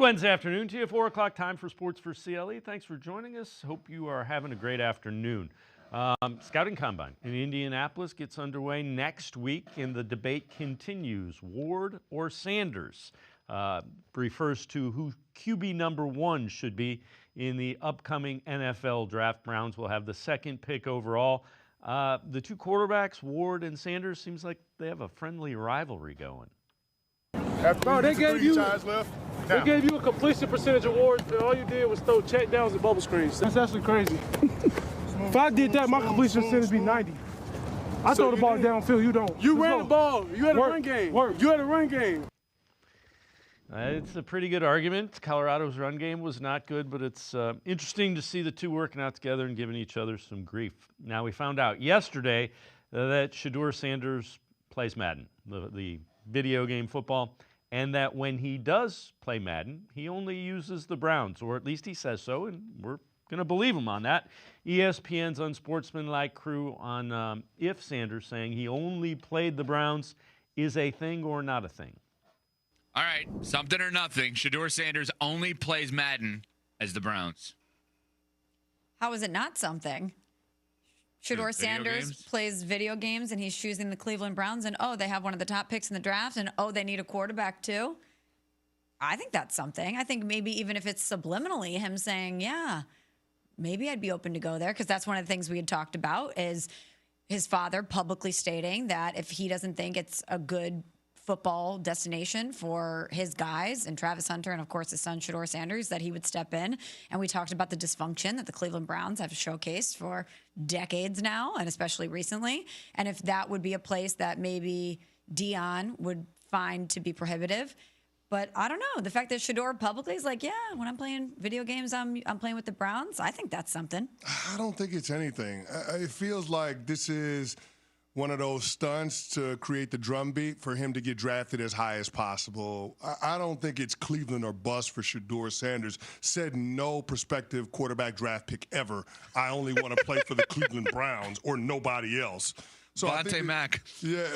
Wednesday afternoon to you, 4 o'clock time for Sports4CLE. Thanks for joining us. Hope you are having a great afternoon. Scouting Combine in Indianapolis gets underway next week, and the debate continues. Ward or Sanders refers to who QB number one should be in the upcoming NFL draft. Browns will have the second pick overall. The two quarterbacks, Ward and Sanders, seems like they have a friendly rivalry going. Bro, they gave you a completion percentage award, and all you did was throw check downs and bubble screens. That's actually crazy. If I did that, my completion percentage would be 90. I throw the ball downfield, you don't. You ran the ball. You had a run game. You had a run game. It's a pretty good argument. Colorado's run game was not good, but it's interesting to see the two working out together and giving each other some grief. Now, we found out yesterday that Shedeur Sanders plays Madden, the video game football, and that when he does play Madden, he only uses the Browns, or at least he says so, and we're going to believe him on that. ESPN's Unsportsmanlike crew on if Sanders saying he only played the Browns is a thing or not a thing. All right, something or nothing. Shedeur Sanders only plays Madden as the Browns. How is it not something? Shedeur Sanders plays video games, and he's choosing the Cleveland Browns, and, they have one of the top picks in the draft, and, they need a quarterback too. I think that's something. I think maybe even if it's subliminally him saying, yeah, maybe I'd be open to go there, because that's one of the things we had talked about is his father publicly stating that if he doesn't think it's a good football destination for his guys and Travis Hunter and, of course, his son Shedeur Sanders, that he would step in. And we talked about the dysfunction that the Cleveland Browns have showcased for decades now, and especially recently. And if that would be a place that maybe Dion would find to be prohibitive. But I don't know. The fact that Shedeur publicly is like, yeah, when I'm playing video games, I'm playing with the Browns, I think that's something. I don't think it's anything. It feels like this is one of those stunts to create the drumbeat for him to get drafted as high as possible. I don't think it's Cleveland or bust for Shedeur Sanders. Said no prospective quarterback draft pick ever. I only want to play for the Cleveland Browns or nobody else. So Vontae Mack. Yeah.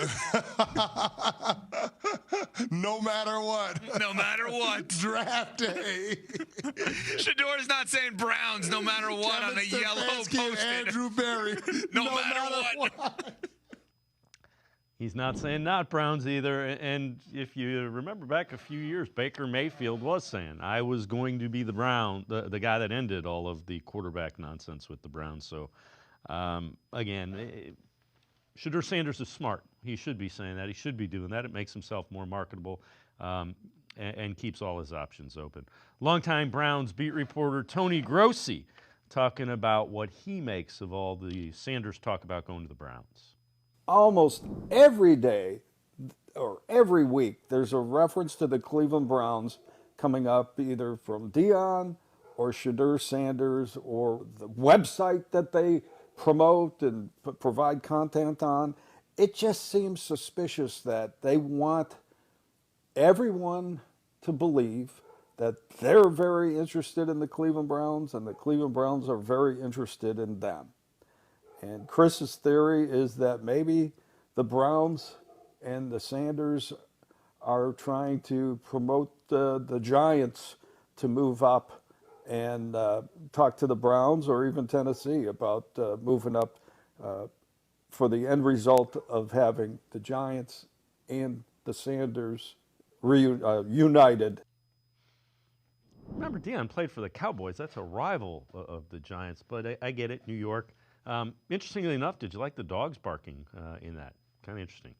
No matter what. No matter what. Draft day. Shedeur's not saying Browns no matter what on a yellow post-it. Andrew Berry. No matter what. He's not saying not Browns either. And if you remember back a few years, Baker Mayfield was saying, I was going to be the guy that ended all of the quarterback nonsense with the Browns. So, again, Shedeur Sanders is smart. He should be saying that. He should be doing that. It makes himself more marketable and keeps all his options open. Longtime Browns beat reporter Tony Grossi talking about what he makes of all the Sanders talk about going to the Browns. Almost every day or every week, there's a reference to the Cleveland Browns coming up either from Dion or Shedeur Sanders or the website that they promote and provide content on. It just seems suspicious that they want everyone to believe that they're very interested in the Cleveland Browns and the Cleveland Browns are very interested in them. And Chris's theory is that maybe the Browns and the Sanders are trying to promote the Giants to move up and talk to the Browns or even Tennessee about moving up for the end result of having the Giants and the Sanders united. Remember, Dion played for the Cowboys. That's a rival of the Giants, but I get it, New York. Interestingly enough, did you like the dogs barking in that? Kind of interesting.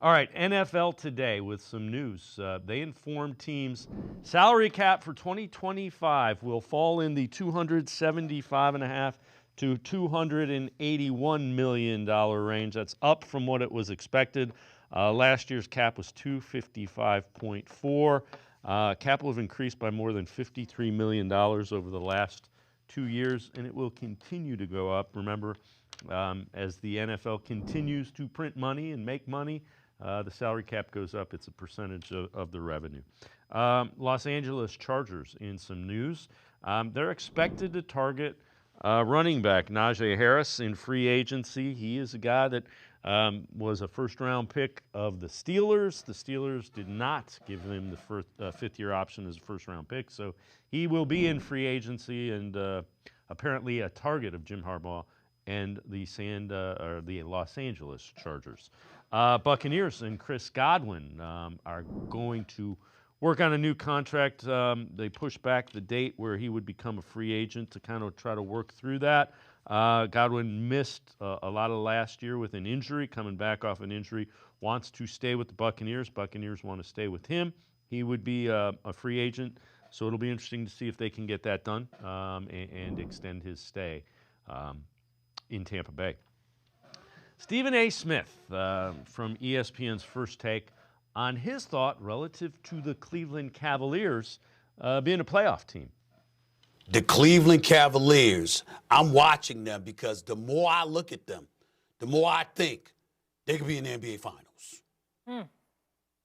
All right, NFL Today with some news. They informed teams salary cap for 2025 will fall in the $275.5 to $281 million range. That's up from what it was expected. Last year's cap was $255.4. Cap will have increased by more than $53 million over the last 2 years, and it will continue to go up. Remember, as the NFL continues to print money and make money, the salary cap goes up. It's a percentage of the revenue. Los Angeles Chargers in some news. They're expected to target running back Najee Harris in free agency. He is a guy that was a first-round pick of the Steelers. The Steelers did not give him the fifth-year option as a first-round pick, so he will be in free agency and apparently a target of Jim Harbaugh and the Los Angeles Chargers. Buccaneers and Chris Godwin are going to work on a new contract. They pushed back the date where he would become a free agent to kind of try to work through that. Godwin missed a lot of last year with an injury, coming back off an injury, wants to stay with the Buccaneers. Buccaneers want to stay with him. He would be a free agent, so it'll be interesting to see if they can get that done and extend his stay in Tampa Bay. Stephen A. Smith from ESPN's First Take on his thought relative to the Cleveland Cavaliers being a playoff team. The Cleveland Cavaliers, I'm watching them because the more I look at them, the more I think they could be in the NBA Finals.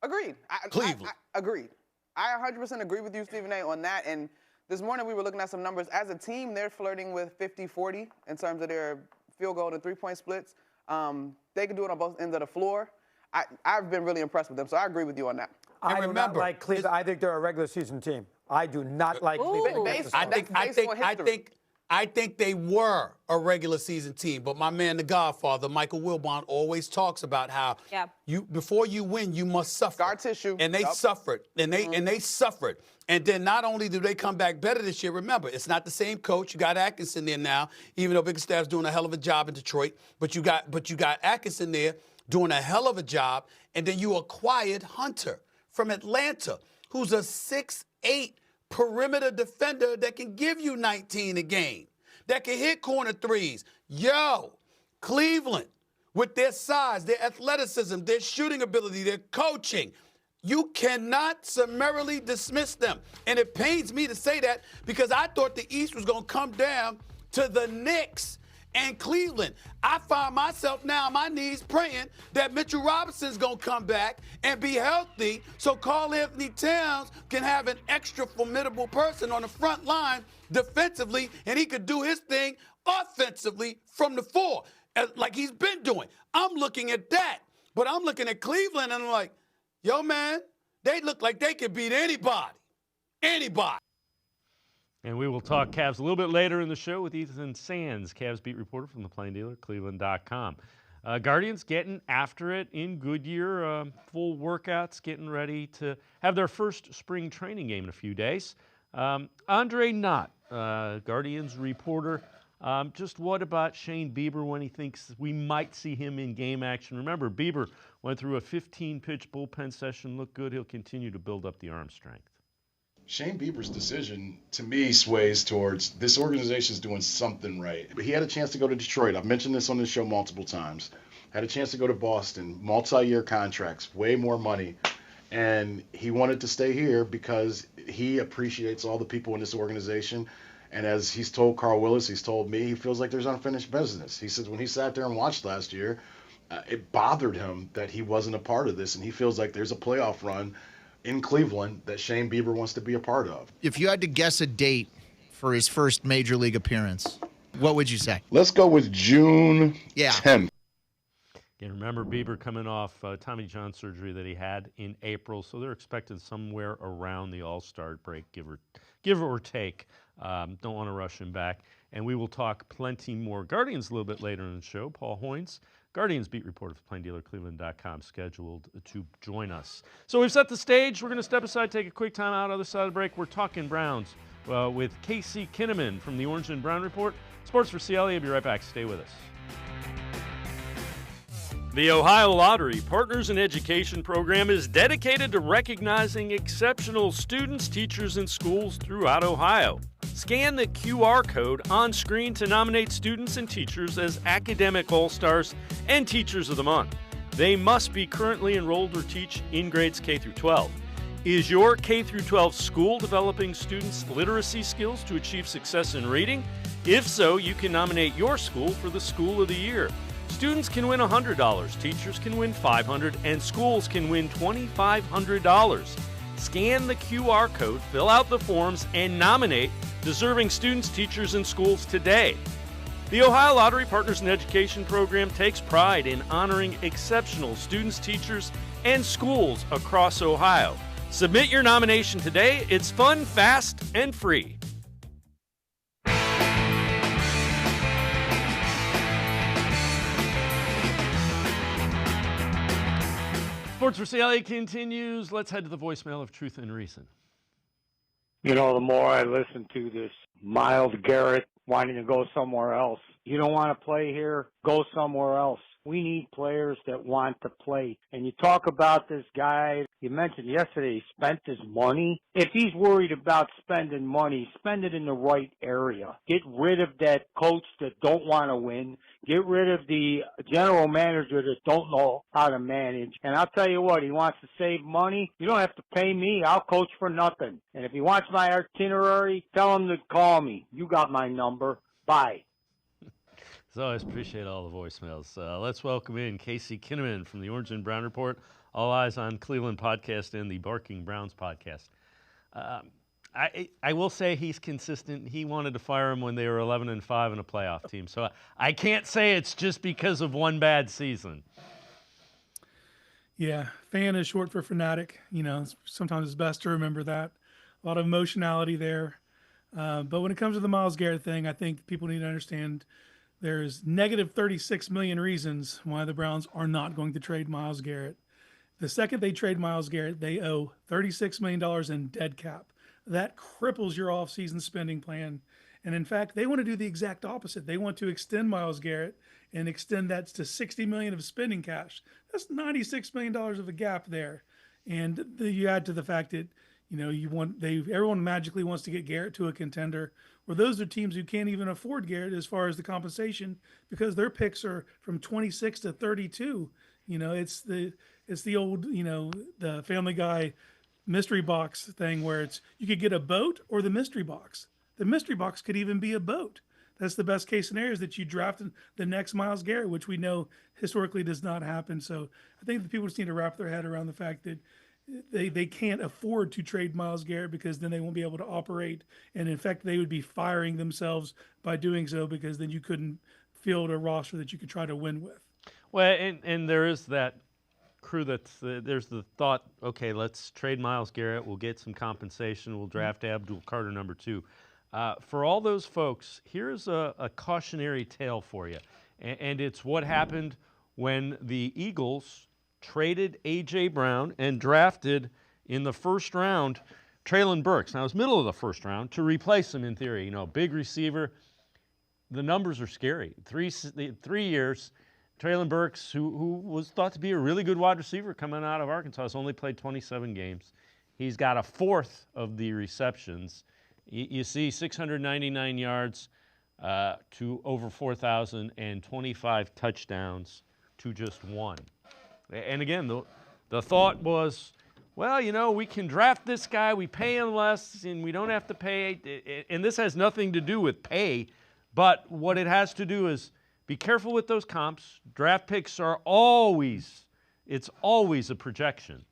Agreed. Cleveland. Agreed. I 100% agree with you, Stephen A., on that. And this morning we were looking at some numbers. As a team, they're flirting with 50-40 in terms of their field goal and three-point splits. They can do it on both ends of the floor. I've been really impressed with them, so I agree with you on that. I do not like Cleveland. I think they're a regular season team. I do not like Cleveland. I think they were a regular season team, but my man, the Godfather, Michael Wilbon, always talks about how before you win, you must suffer. Scar tissue. And they suffered. And they suffered. And then not only do they come back better this year, remember, it's not the same coach. You got Atkinson there now, even though Bickerstaff's doing a hell of a job in Detroit. But you got Atkinson there doing a hell of a job. And then you acquired Hunter from Atlanta, who's a 6'8" perimeter defender that can give you 19 a game, that can hit corner threes. Cleveland, with their size, their athleticism, their shooting ability, their coaching, you cannot summarily dismiss them. And it pains me to say that because I thought the East was going to come down to the Knicks and Cleveland. I find myself now on my knees praying that Mitchell Robinson's going to come back and be healthy so Karl Anthony Towns can have an extra formidable person on the front line defensively, and he could do his thing offensively from the four, like he's been doing. I'm looking at that, but I'm looking at Cleveland, and I'm like, yo, man, they look like they could beat anybody. Anybody. And we will talk Cavs a little bit later in the show with Ethan Sands, Cavs beat reporter from the Plain Dealer, cleveland.com. Guardians getting after it in Goodyear, full workouts, getting ready to have their first spring training game in a few days. Andre Knott, Guardians reporter, just what about Shane Bieber when he thinks we might see him in game action? Remember, Bieber went through a 15-pitch bullpen session, looked good. He'll continue to build up the arm strength. Shane Bieber's decision, to me, sways towards this organization's doing something right. He had a chance to go to Detroit. I've mentioned this on this show multiple times. Had a chance to go to Boston, multi-year contracts, way more money. And he wanted to stay here because he appreciates all the people in this organization. And as he's told Carl Willis, he's told me, he feels like there's unfinished business. He says when he sat there and watched last year, it bothered him that he wasn't a part of this. And he feels like there's a playoff run in Cleveland that Shane Bieber wants to be a part of. If you had to guess a date for his first major league appearance, what would you say? Let's go with June 10th. Again, remember Bieber coming off Tommy John surgery that he had in April, so they're expecting somewhere around the All-Star break, give or take. Don't want to rush him back. And we will talk plenty more Guardians a little bit later in the show. Paul Hoynes, Guardians beat reporter for Plain Dealer, cleveland.com, scheduled to join us. So we've set the stage. We're going to step aside, take a quick time out. Other side of the break, we're talking Browns with Casey Kinnamon from the Orange and Brown Report. Sports4CLE. I'll be right back. Stay with us. The Ohio Lottery Partners in Education program is dedicated to recognizing exceptional students, teachers, and schools throughout Ohio. Scan the QR code on screen to nominate students and teachers as Academic All-Stars and Teachers of the Month. They must be currently enrolled or teach in grades K through 12. Is your K through 12 school developing students' literacy skills to achieve success in reading? If so, you can nominate your school for the School of the Year. Students can win $100, teachers can win $500, and schools can win $2,500. Scan the QR code, fill out the forms, and nominate deserving students, teachers, and schools today. The Ohio Lottery Partners in Education program takes pride in honoring exceptional students, teachers, and schools across Ohio. Submit your nomination today. It's fun, fast, and free. Sports4CLE continues. Let's head to the voicemail of Truth and Reason. You know, the more I listen to this Myles Garrett wanting to go somewhere else. You don't want to play here, go somewhere else. We need players that want to play. And you talk about this guy, you mentioned yesterday he spent his money. If he's worried about spending money, spend it in the right area. Get rid of that coach that don't want to win. Get rid of the general manager that don't know how to manage. And I'll tell you what, he wants to save money. You don't have to pay me. I'll coach for nothing. And if he wants my itinerary, tell him to call me. You got my number. Bye. As always, appreciate all the voicemails. Let's welcome in Casey Kinnamon from the Orange and Brown Report, All Eyes on Cleveland podcast, and the Barking Browns podcast. I will say he's consistent. He wanted to fire him when they were 11-5 in a playoff team. So I can't say it's just because of one bad season. Yeah, fan is short for fanatic. You know, sometimes it's best to remember that. A lot of emotionality there. But when it comes to the Myles Garrett thing, I think people need to understand there's negative 36 million reasons why the Browns are not going to trade Myles Garrett. The second they trade Myles Garrett, they owe $36 million in dead cap. That cripples your offseason spending plan. And in fact, they want to do the exact opposite. They want to extend Myles Garrett and extend that to $60 million of spending cash. That's $96 million of a gap there. And you add to the fact that, you know, everyone magically wants to get Garrett to a contender. Well, those are teams who can't even afford Garrett as far as the compensation because their picks are from 26 to 32. You know, it's the old, you know, the Family Guy mystery box thing where it's you could get a boat or the mystery box. The mystery box could even be a boat. That's the best case scenario is that you draft the next Myles Garrett, which we know historically does not happen. So I think the people just need to wrap their head around the fact that they can't afford to trade Myles Garrett because then they won't be able to operate. And in fact, they would be firing themselves by doing so because then you couldn't field a roster that you could try to win with. Well, and there is that crew there's the thought, okay, let's trade Myles Garrett. We'll get some compensation. We'll draft Abdul Carter number 2. For all those folks, here's a cautionary tale for you. And it's what happened when the Eagles traded A.J. Brown and drafted in the first round Treylon Burks. Now, it was middle of the first round to replace him in theory. You know, big receiver. The numbers are scary. 3 years. Treylon Burks, who was thought to be a really good wide receiver coming out of Arkansas, has only played 27 games. He's got a fourth of the receptions. You see 699 yards to over 4,000 and 25 touchdowns to just 1. And again, the thought was, well, you know, we can draft this guy, we pay him less, and we don't have to pay. And this has nothing to do with pay, but what it has to do is be careful with those comps. Draft picks are always a projection.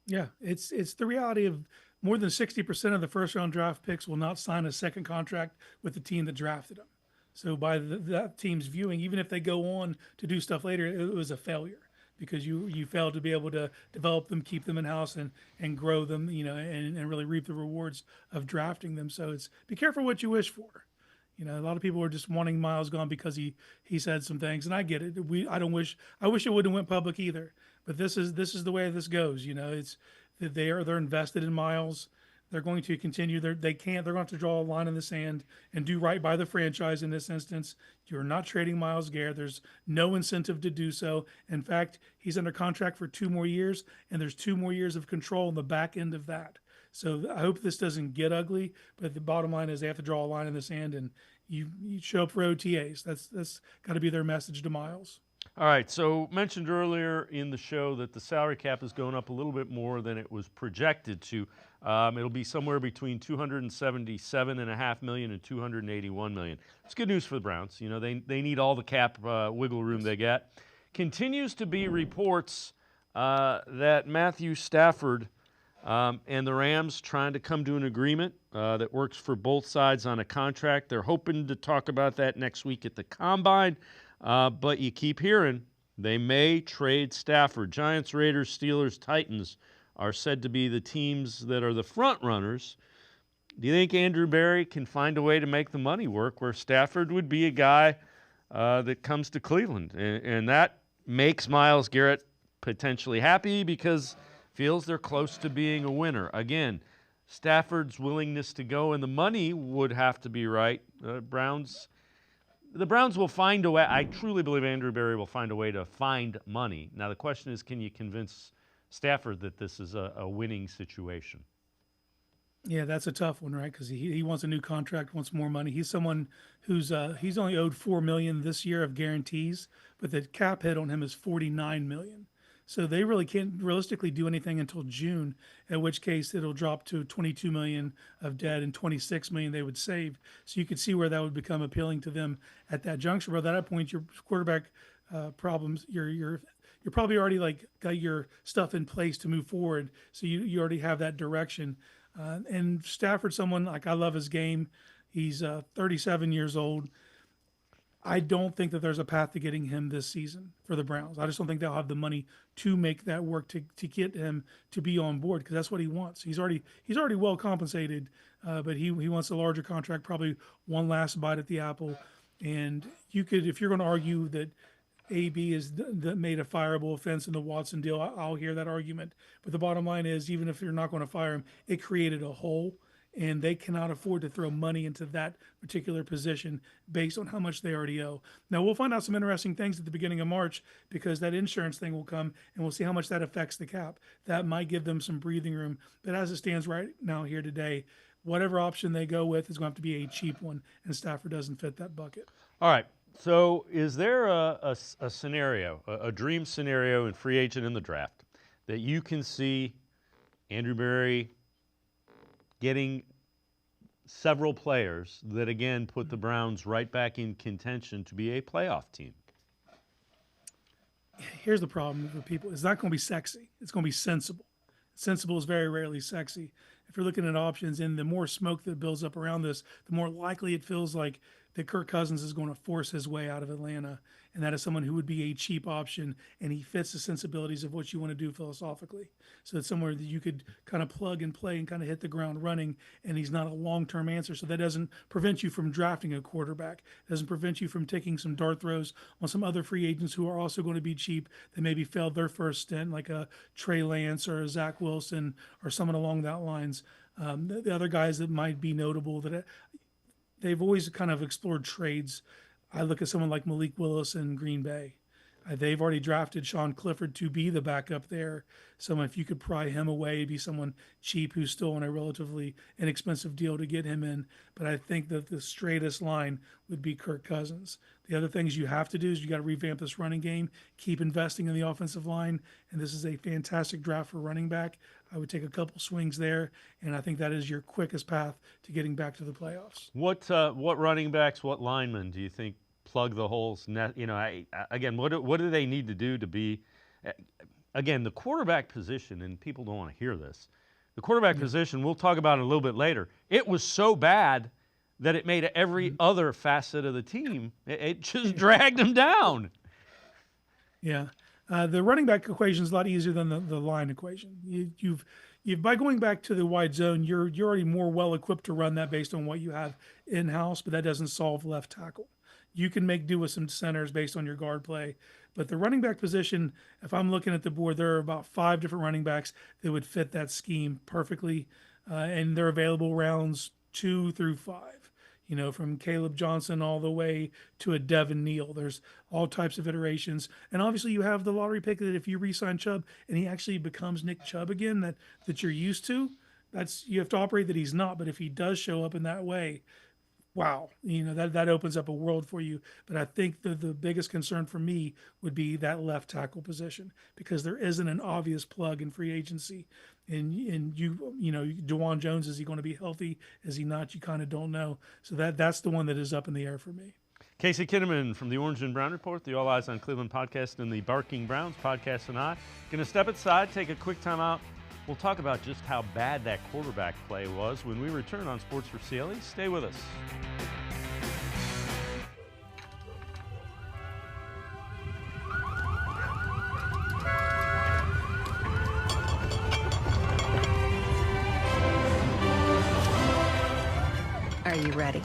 Yeah, it's the reality of more than 60% of the first-round draft picks will not sign a second contract with the team that drafted them. So by that team's viewing, even if they go on to do stuff later, it was a failure because you failed to be able to develop them, keep them in-house, and grow them, you know, and really reap the rewards of drafting them. So be careful what you wish for. You know, a lot of people are just wanting Myles gone because he said some things, and I get it. I wish it wouldn't have went public either. But this is the way this goes. You know, it's that they're invested in Myles. They're going to continue. They're going to have to draw a line in the sand and do right by the franchise in this instance. You're not trading Myles Garrett. There's no incentive to do so. In fact, he's under contract for 2 more years, and there's 2 more years of control on the back end of that. So I hope this doesn't get ugly, but the bottom line is they have to draw a line in the sand, and you show up for OTAs. That's got to be their message to Myles. All right, so mentioned earlier in the show that the salary cap is going up a little bit more than it was projected to. It'll be somewhere between $277.5 million and $281 million. It's good news for the Browns. You know, they need all the cap wiggle room they get. Continues to be reports that Matthew Stafford And the Rams trying to come to an agreement that works for both sides on a contract. They're hoping to talk about that next week at the Combine. But you keep hearing they may trade Stafford. Giants, Raiders, Steelers, Titans are said to be the teams that are the front runners. Do you think Andrew Berry can find a way to make the money work where Stafford would be a guy that comes to Cleveland? And that makes Myles Garrett potentially happy because feels they're close to being a winner. Again, Stafford's willingness to go and the money would have to be right. The Browns will find a way. I truly believe Andrew Berry will find a way to find money. Now, the question is, can you convince Stafford that this is a winning situation? Yeah, that's a tough one, right? Because he wants a new contract, wants more money. He's someone who's he's only owed $4 million this year of guarantees, but the cap hit on him is $49 million. So they really can't realistically do anything until June, at which case it'll drop to $22 million of debt and $26 million they would save. So you could see where that would become appealing to them at that juncture. But at that point, your quarterback problems, you're probably already like got your stuff in place to move forward. So you already have that direction. And Stafford, someone like I love his game. He's 37 years old. I don't think that there's a path to getting him this season for the Browns. I just don't think they'll have the money to make that work to get him to be on board because that's what he wants. He's already well compensated, but he wants a larger contract, probably one last bite at the apple. And you could, if you're going to argue that AB is that made a fireable offense in the Watson deal, I'll hear that argument. But the bottom line is, even if you're not going to fire him, it created a hole. And they cannot afford to throw money into that particular position based on how much they already owe. Now, we'll find out some interesting things at the beginning of March because that insurance thing will come, and we'll see how much that affects the cap. That might give them some breathing room. But as it stands right now here today, whatever option they go with is going to have to be a cheap one, and Stafford doesn't fit that bucket. All right. So is there a scenario, a dream scenario in free agent in the draft that you can see Andrew Berry getting several players that, again, put the Browns right back in contention to be a playoff team? Here's the problem with people. It's not going to be sexy. It's going to be sensible. Sensible is very rarely sexy. If you're looking at options, and the more smoke that builds up around this, the more likely it feels like that Kirk Cousins is going to force his way out of Atlanta, and that is someone who would be a cheap option, and he fits the sensibilities of what you want to do philosophically. So it's somewhere that you could kind of plug and play and kind of hit the ground running, and he's not a long-term answer. So that doesn't prevent you from drafting a quarterback. It doesn't prevent you from taking some dart throws on some other free agents who are also going to be cheap that maybe failed their first stint, like a Trey Lance or a Zach Wilson or someone along that lines. The other guys that might be notable that they've always kind of explored trades. I look at someone like Malik Willis in Green Bay. They've already drafted Sean Clifford to be the backup there. So if you could pry him away, it'd be someone cheap who's still on a relatively inexpensive deal to get him in. But I think that the straightest line would be Kirk Cousins. The other things you have to do is you got to revamp this running game, keep investing in the offensive line, and this is a fantastic draft for running back. I would take a couple swings there, and I think that is your quickest path to getting back to the playoffs. What running backs, what linemen do you think plug the holes? Again, what do they need to do to be? Again, the quarterback position, and people don't want to hear this. The quarterback position, we'll talk about it a little bit later. It was so bad that it made every other facet of the team. It just dragged them down. Yeah. The running back equation is a lot easier than the line equation. You've by going back to the wide zone, you're already more well equipped to run that based on what you have in house, but that doesn't solve left tackle. You can make do with some centers based on your guard play, but the running back position, if I'm looking at the board, there are about 5 different running backs that would fit that scheme perfectly, and they're available rounds 2 through 5. You know, from Caleb Johnson all the way to a Devin Neal. There's all types of iterations. And obviously you have the lottery pick that if you re-sign Chubb and he actually becomes Nick Chubb again that you're used to, you have to operate that he's not. But if he does show up in that way, wow, that opens up a world for you. But I think the biggest concern for me would be that left tackle position because there isn't an obvious plug in free agency. And DeJuan Jones, is he going to be healthy? Is he not? You kind of don't know. So that's the one that is up in the air for me. Casey Kinnamon from the Orange and Brown Report, the All Eyes on Cleveland podcast, and the Barking Browns podcast, and I going to step aside, take a quick time out, We'll talk about just how bad that quarterback play was when we return on Sports for CLE. Stay with us. Are you ready?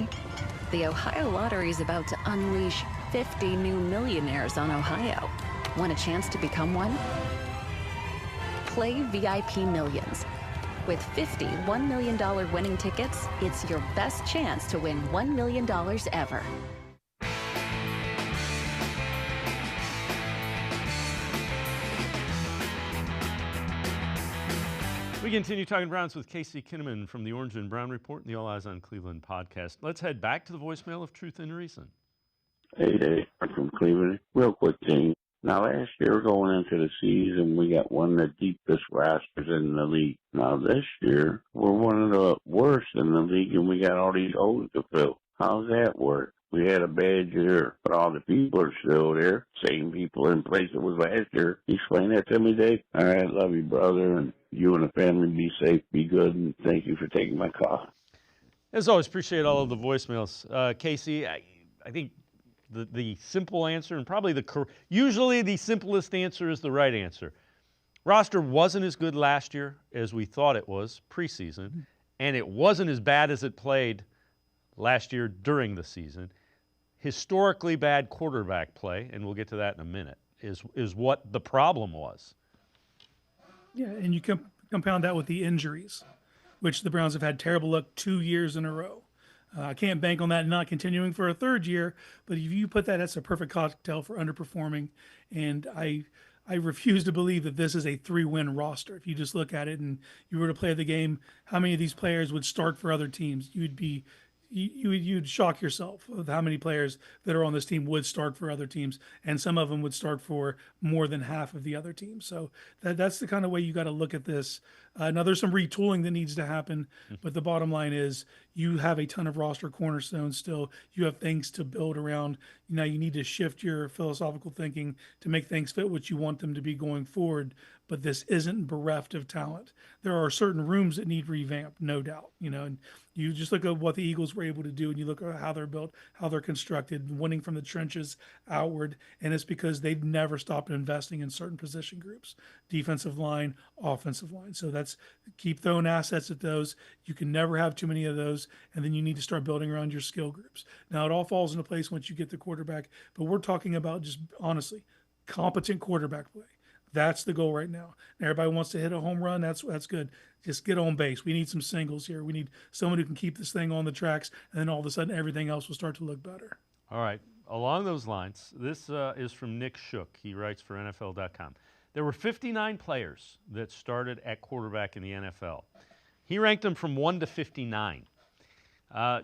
The Ohio Lottery is about to unleash 50 new millionaires on Ohio. Want a chance to become one? Play VIP Millions. With 50 $1 million winning tickets, it's your best chance to win $1 million ever. We continue talking Browns with Casey Kinnamon from the Orange and Brown Report and the All Eyes on Cleveland podcast. Let's head back to the voicemail of Truth and Reason. Hey, Dave, I'm from Cleveland. Real quick thing. Now, last year going into the season, we got one of the deepest rosters in the league. Now, this year, we're one of the worst in the league, and we got all these holes to fill. How's that work? We had a bad year, but all the people are still there. Same people in place it was last year. Explain that to me, Dave. All right, love you, brother, and you and the family be safe, be good, and thank you for taking my call. As always, appreciate all of the voicemails. Casey, I think the simple answer, and probably usually the simplest answer is the right answer. Roster wasn't as good last year as we thought it was preseason, and it wasn't as bad as it played last year during the season. Historically bad quarterback play, and we'll get to that in a minute, is what the problem was. Yeah, and you compound that with the injuries, which the Browns have had terrible luck 2 years in a row. I can't bank on that not continuing for a third year, but if you put that, that's a perfect cocktail for underperforming. And I refuse to believe that this is a 3-win roster. If you just look at it and you were to play the game, how many of these players would start for other teams? You'd shock yourself with how many players that are on this team would start for other teams, and some of them would start for more than half of the other teams. So that's the kind of way you got to look at this. Now there's some retooling that needs to happen, but the bottom line is you have a ton of roster cornerstones still. You have things to build around. Now you need to shift your philosophical thinking to make things fit what you want them to be going forward. But this isn't bereft of talent. There are certain rooms that need revamped, no doubt. And you just look at what the Eagles were able to do, and you look at how they're built, how they're constructed, winning from the trenches outward, and it's because they've never stopped investing in certain position groups, defensive line, offensive line. So that's keep throwing assets at those. You can never have too many of those, and then you need to start building around your skill groups. Now it all falls into place once you get the quarterback, but we're talking about just honestly competent quarterback play. That's the goal right now. And everybody wants to hit a home run. That's good. Just get on base. We need some singles here. We need someone who can keep this thing on the tracks, and then all of a sudden everything else will start to look better. All right. Along those lines, this is from Nick Shook. He writes for NFL.com. There were 59 players that started at quarterback in the NFL. He ranked them from 1 to 59.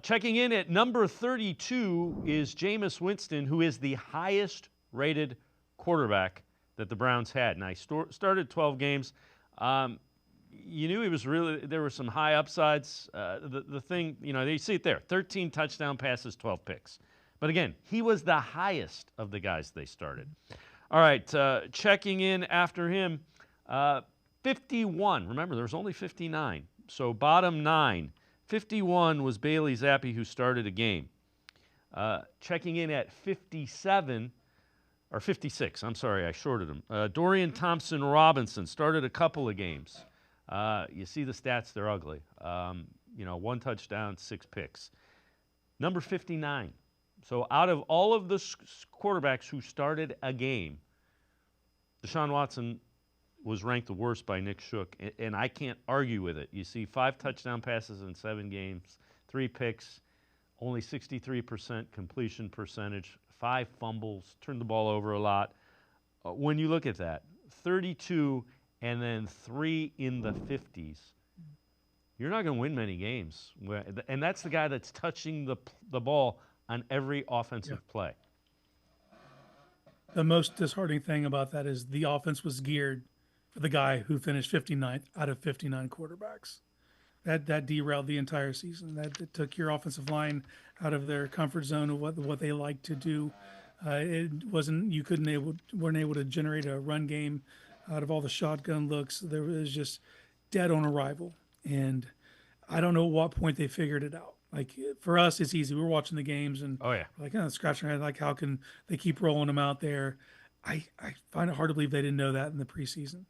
Checking in at number 32 is Jameis Winston, who is the highest rated quarterback that the Browns had. And I started 12 games. You knew he was there were some high upsides. The thing, you see it there, 13 touchdown passes, 12 picks. But again, he was the highest of the guys they started. All right, checking in after him, 51. Remember, there was only 59. So bottom 9. 51 was Bailey Zappi, who started a game. Checking in at 57, or 56, I'm sorry, I shorted him. Dorian Thompson-Robinson started a couple of games. You see the stats, they're ugly. 1 touchdown, 6 picks. Number 59. So out of all of the quarterbacks who started a game, Deshaun Watson was ranked the worst by Nick Shook, and I can't argue with it. You see 5 touchdown passes in 7 games, 3 picks, only 63% completion percentage, 5 fumbles, turned the ball over a lot. When you look at that, 32 and then 3 in the 50s, you're not going to win many games. And that's the guy that's touching the ball on every offensive play. The most disheartening thing about that is the offense was geared for the guy who finished 59th out of 59 quarterbacks. That derailed the entire season. That took your offensive line out of their comfort zone of what they like to do. It wasn't weren't able to generate a run game out of all the shotgun looks. There was just dead on arrival. And I don't know at what point they figured it out. Like for us, it's easy. We're watching the games and scratching our head, like how can they keep rolling them out there? I find it hard to believe they didn't know that in the preseason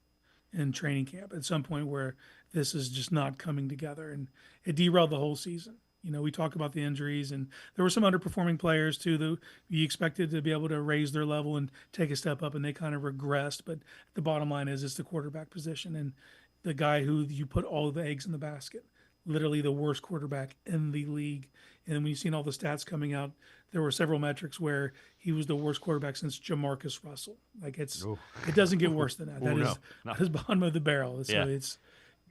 and training camp at some point where this is just not coming together, and it derailed the whole season. We talk about the injuries, and there were some underperforming players too that you expected to be able to raise their level and take a step up, and they kind of regressed. But the bottom line is it's the quarterback position, and the guy who you put all the eggs in the basket, literally the worst quarterback in the league. And when you've seen all the stats coming out, there were several metrics where he was the worst quarterback since Jamarcus Russell. Like it doesn't get worse than that. That is bottom of the barrel. So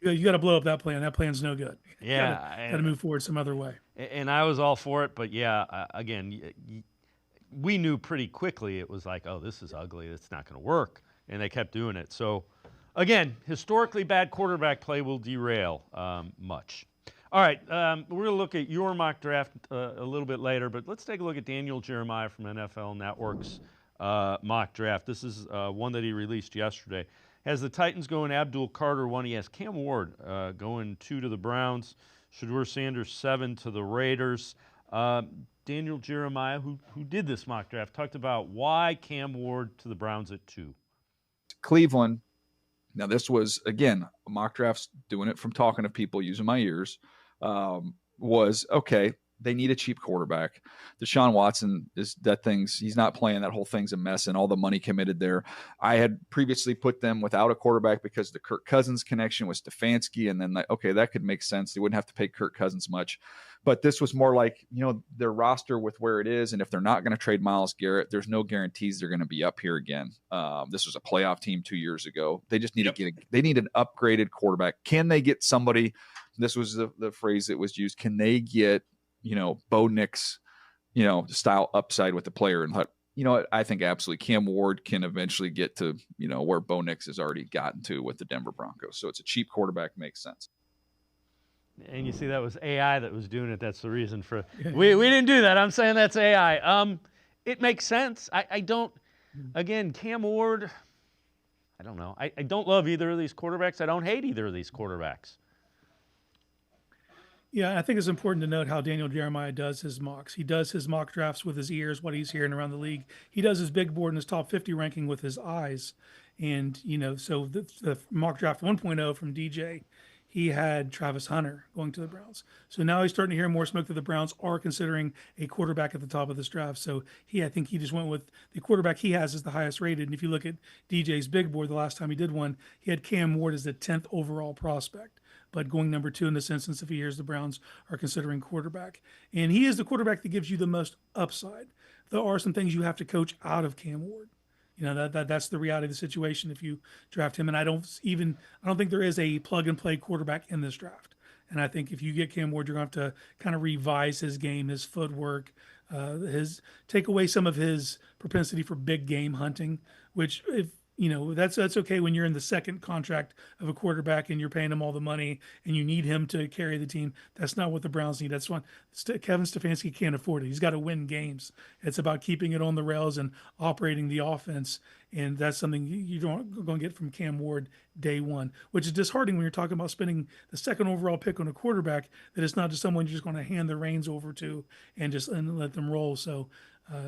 you got to blow up that plan. That plan's no good. Yeah. Got to move forward some other way. And I was all for it, but again, we knew pretty quickly it was like, oh, this is ugly. It's not going to work. And they kept doing it. So, again, historically bad quarterback play will derail much. All right, we're going to look at your mock draft a little bit later, but let's take a look at Daniel Jeremiah from NFL Network's mock draft. This is one that he released yesterday. Has the Titans going Abdul Carter 1. He has Cam Ward going 2 to the Browns, Shedeur Sanders 7 to the Raiders. Daniel Jeremiah, who did this mock draft, talked about why Cam Ward to the Browns at 2. Cleveland. Now, this was, again, mock drafts, doing it from talking to people, using my ears, was, okay, they need a cheap quarterback. Deshaun Watson he's not playing. That whole thing's a mess, and all the money committed there. I had previously put them without a quarterback because the Kirk Cousins connection was Stefanski, and then, that could make sense. They wouldn't have to pay Kirk Cousins much. But this was more like, their roster with where it is, and if they're not going to trade Myles Garrett, there's no guarantees they're going to be up here again. This was a playoff team 2 years ago. They just need they need an upgraded quarterback. Can they get somebody? This was the phrase that was used. Can they get, Bo Nix, style upside with the player? And I think absolutely Cam Ward can eventually get to, where Bo Nix has already gotten to with the Denver Broncos. So it's a cheap quarterback, makes sense. And you see that was AI that was doing it. That's the reason for we didn't do that. I'm saying that's AI. It makes sense. I don't. Again, Cam Ward. I don't know. I don't love either of these quarterbacks. I don't hate either of these quarterbacks. Yeah, I think it's important to note how Daniel Jeremiah does his mocks. He does his mock drafts with his ears, what he's hearing around the league. He does his big board and his top 50 ranking with his eyes. And so the mock draft 1.0 from DJ. He had Travis Hunter going to the Browns. So now he's starting to hear more smoke that the Browns are considering a quarterback at the top of this draft. So I think he just went with the quarterback he has is the highest rated. And if you look at DJ's big board, the last time he did one, he had Cam Ward as the 10th overall prospect, but going number 2 in this instance if he hears the Browns are considering quarterback. And he is the quarterback that gives you the most upside. There are some things you have to coach out of Cam Ward. That's the reality of the situation if you draft him. And I don't think there is a plug and play quarterback in this draft. And I think if you get Cam Ward, you're going to have to kind of revise his game, his footwork, take away some of his propensity for big game hunting, which that's okay when you're in the second contract of a quarterback and you're paying him all the money and you need him to carry the team. That's not what the Browns need. That's what Kevin Stefanski can't afford it. He's got to win games. It's about keeping it on the rails and operating the offense. And that's something you don't going to get from Cam Ward day one, which is disheartening when you're talking about spending the second overall pick on a quarterback that it's not just someone you're just going to hand the reins over to and let them roll. So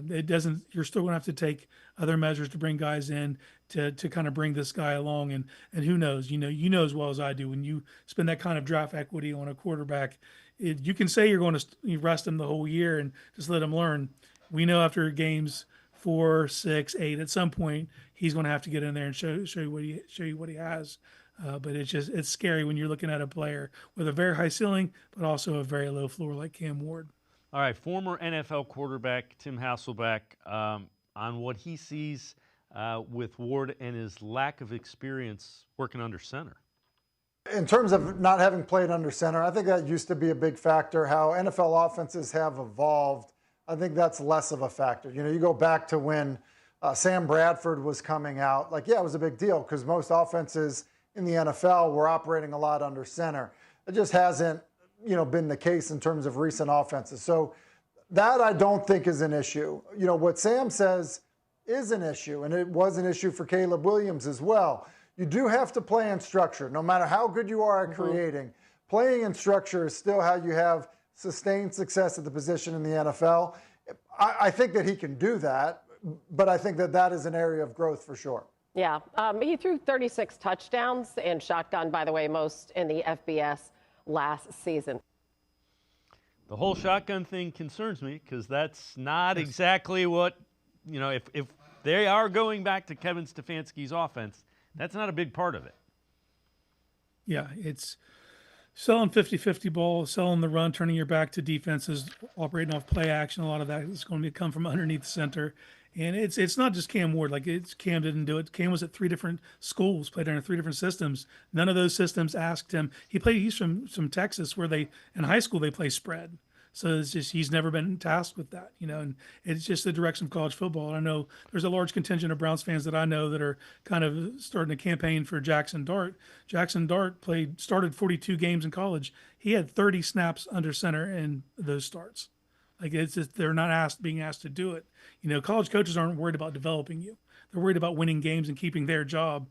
you're still going to have to take other measures to bring guys in to kind of bring this guy along. And who knows, you know as well as I do, when you spend that kind of draft equity on a quarterback, you can say you're going to rest him the whole year and just let him learn. We know after games 4, 6, 8, at some point he's going to have to get in there and show you what he has. But it's scary when you're looking at a player with a very high ceiling, but also a very low floor like Cam Ward. All right, former NFL quarterback Tim Hasselbeck on what he sees with Ward and his lack of experience working under center. In terms of not having played under center, I think that used to be a big factor. How NFL offenses have evolved, I think that's less of a factor. You go back to when Sam Bradford was coming out, it was a big deal because most offenses in the NFL were operating a lot under center. It just hasn't been the case in terms of recent offenses. So that I don't think is an issue. What Sam says is an issue, and it was an issue for Caleb Williams as well. You do have to play in structure. No matter how good you are at creating, playing in structure is still how you have sustained success at the position in the NFL. I think that he can do that, but I think that that is an area of growth for sure. Yeah, he threw 36 touchdowns and shotgun, by the way, most in the FBS last season. The whole shotgun thing concerns me because that's not exactly what, if they are going back to Kevin Stefanski's offense, that's not a big part of it. Yeah, it's selling 50-50 ball, selling the run, turning your back to defenses, operating off play action. A lot of that is going to come from underneath the center. And it's not just Cam Ward. Cam didn't do it. Cam was at 3 different schools, played under 3 different systems. None of those systems asked him. He's from Texas, where in high school they play spread. So it's just he's never been tasked with that, and it's just the direction of college football. And I know there's a large contingent of Browns fans that I know that are kind of starting to campaign for Jackson Dart. Jackson Dart started 42 games in college. He had 30 snaps under center in those starts. It's just, they're not being asked to do it. College coaches aren't worried about developing you. They're worried about winning games and keeping their job.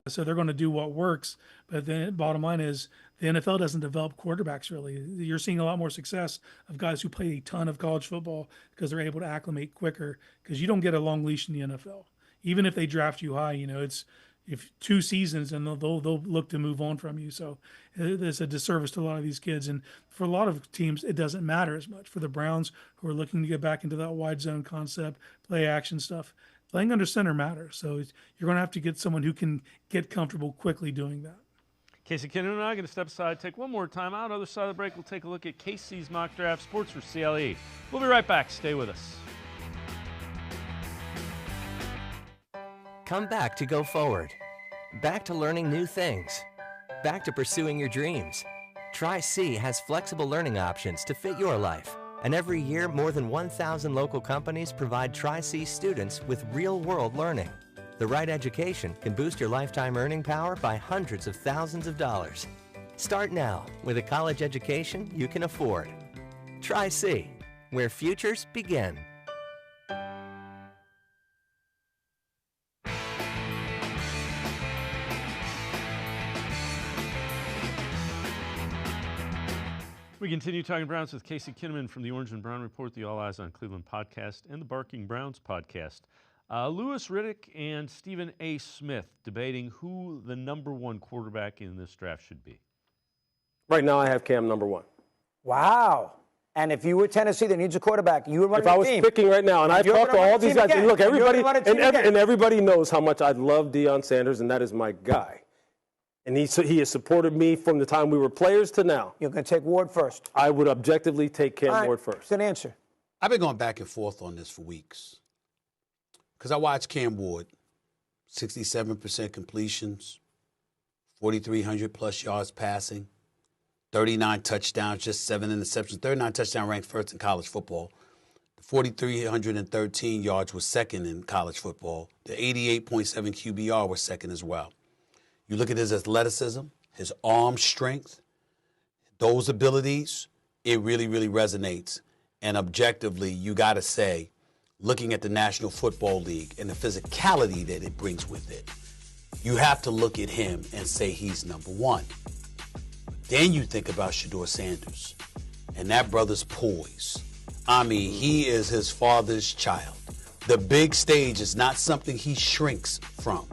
So they're going to do what works. But the bottom line is the NFL doesn't develop quarterbacks really. You're seeing a lot more success of guys who play a ton of college football because they're able to acclimate quicker, because you don't get a long leash in the NFL. Even if they draft you high, it's if 2 seasons and they'll look to move on from you. So it's a disservice to a lot of these kids. And for a lot of teams, it doesn't matter as much. For the Browns, who are looking to get back into that wide zone concept, play action stuff, playing under center matters. So you're going to have to get someone who can get comfortable quickly doing that. Casey Kinnamon and I are going to step aside, take one more time out. Other side of the break, we'll take a look at Casey's mock draft, Sports for CLE. We'll be right back. Stay with us. Come back to go forward. Back to learning new things. Back to pursuing your dreams. Tri-C has flexible learning options to fit your life. And every year, more than 1,000 local companies provide Tri-C students with real-world learning. The right education can boost your lifetime earning power by hundreds of thousands of dollars. Start now with a college education you can afford. Tri-C, where futures begin. We continue talking Browns with Casey Kinnamon from the Orange and Brown Report, the All Eyes on Cleveland podcast, and the Barking Browns podcast. Louis Riddick and Stephen A. Smith debating who the number 1 quarterback in this draft should be. Right now, I have Cam number 1. Wow. And if you were Tennessee that needs a quarterback, you would run If I was picking right now, and I talked to all these guys, and look, everybody knows how much I love Deion Sanders, and that is my guy. And he has supported me from the time we were players to now. You're going to take Ward first. I would objectively take Cam Ward first. Good answer. I've been going back and forth on this for weeks. Because I watched Cam Ward, 67% completions, 4,300 plus yards passing, 39 touchdowns, just 7 interceptions. 39 touchdown ranked first in college football. The 4,313 yards was second in college football. The 88.7 QBR was second as well. You look at his athleticism, his arm strength, those abilities, it really, really resonates. And objectively, you got to say, looking at the National Football League and the physicality that it brings with it, you have to look at him and say he's number 1. Then you think about Shedeur Sanders and that brother's poise. I mean, he is his father's child. The big stage is not something he shrinks from.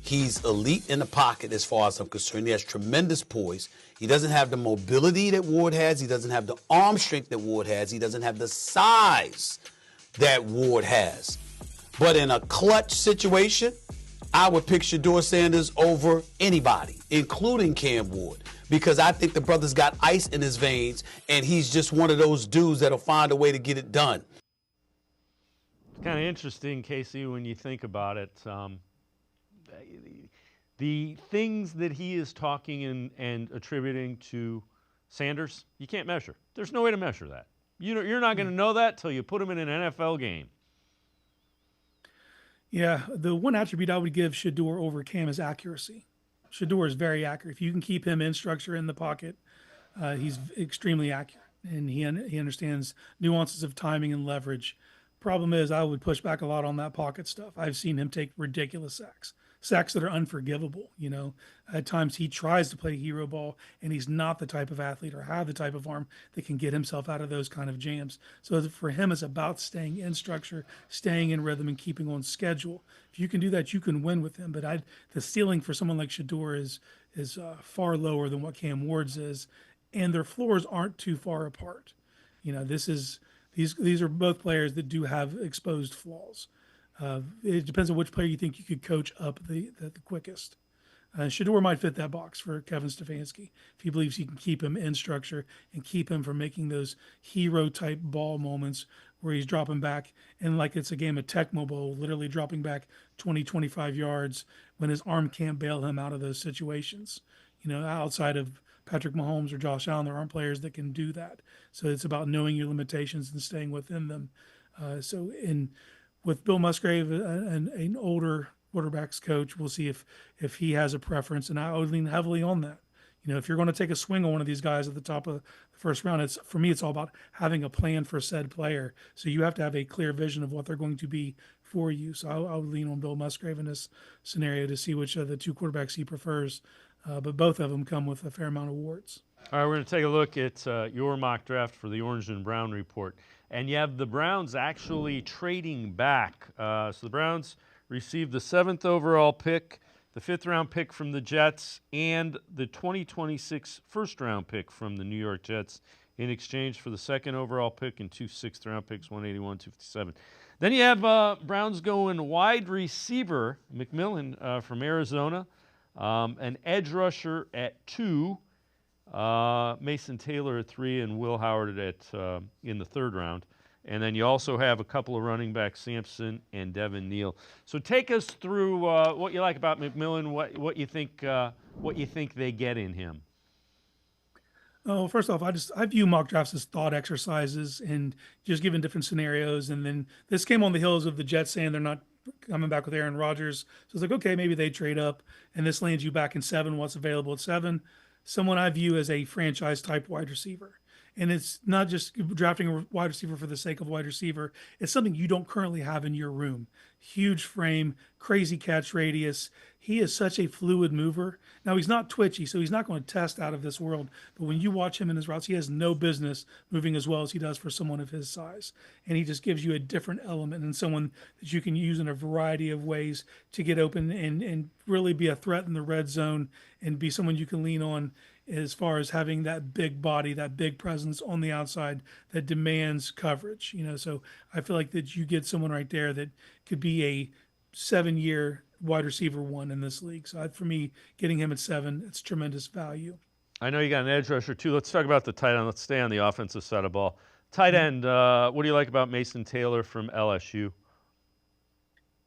He's elite in the pocket as far as I'm concerned. He has tremendous poise. He doesn't have the mobility that Ward has. He doesn't have the arm strength that Ward has. He doesn't have the size that Ward has. But in a clutch situation, I would pick Shedeur Sanders over anybody, including Cam Ward, because I think the brother's got ice in his veins, and he's just one of those dudes that'll find a way to get it done. It's kind of interesting, Casey, when you think about it. The things that he is talking and attributing to Sanders, you can't measure. There's no way to measure that. You're not going to know that till you put him in an NFL game. Yeah, the one attribute I would give Shedeur over Cam is accuracy. Shedeur is very accurate. If you can keep him in structure in the pocket, he's extremely accurate, and he understands nuances of timing and leverage. Problem is, I would push back a lot on that pocket stuff. I've seen him take ridiculous sacks. sacks that are unforgivable. At times he tries to play hero ball, and he's not the type of athlete or have the type of arm that can get himself out of those kind of jams. So for him, it's about staying in structure, staying in rhythm, and keeping on schedule. If you can do that, you can win with him. But the ceiling for someone like Shedeur is far lower than what Cam Ward's is, and their floors aren't too far apart. These are both players that do have exposed flaws. It depends on which player you think you could coach up the quickest. Shedeur might fit that box for Kevin Stefanski if he believes he can keep him in structure and keep him from making those hero-type ball moments where he's dropping back and like it's a game of Tecmo Bowl, literally dropping back 20, 25 yards when his arm can't bail him out of those situations. Outside of Patrick Mahomes or Josh Allen, there aren't players that can do that. So it's about knowing your limitations and staying within them. With Bill Musgrave, an older quarterbacks coach, we'll see if he has a preference, and I would lean heavily on that. If you're going to take a swing on one of these guys at the top of the first round, for me, it's all about having a plan for said player. So you have to have a clear vision of what they're going to be for you. So I would lean on Bill Musgrave in this scenario to see which of the two quarterbacks he prefers. But both of them come with a fair amount of warts. All right, we're going to take a look at your mock draft for the Orange and Brown report. And you have the Browns actually trading back. So the Browns received the 7th overall pick, the 5th-round pick from the Jets, and the 2026 first-round pick from the New York Jets in exchange for the 2nd overall pick and 2 6th-round picks, 181, 257. Then you have Browns going wide receiver, McMillan from Arizona, an edge rusher at 2, Mason Taylor at 3, and Will Howard in the 3rd round. And then you also have a couple of running backs, Sampson and Devin Neal. So take us through what you like about McMillan, what you think they get in him. Oh, first off, I view mock drafts as thought exercises and just given different scenarios. And then this came on the heels of the Jets saying they're not coming back with Aaron Rodgers. So it's like, okay, maybe they trade up, and this lands you back in 7. What's available at 7? Someone I view as a franchise-type wide receiver. And it's not just drafting a wide receiver for the sake of wide receiver. It's something you don't currently have in your room. Huge frame, crazy catch radius. He is such a fluid mover. Now, he's not twitchy, so he's not going to test out of this world. But when you watch him in his routes, he has no business moving as well as he does for someone of his size. And he just gives you a different element and someone that you can use in a variety of ways to get open and really be a threat in the red zone and be someone you can lean on as far as having that big body, that big presence on the outside that demands coverage. So I feel like that you get someone right there that could be a 7-year wide receiver 1 in this league. So for me, getting him at 7, it's tremendous value. I know you got an edge rusher too. Let's talk about the tight end. Let's stay on the offensive side of the ball. Tight end, what do you like about Mason Taylor from LSU?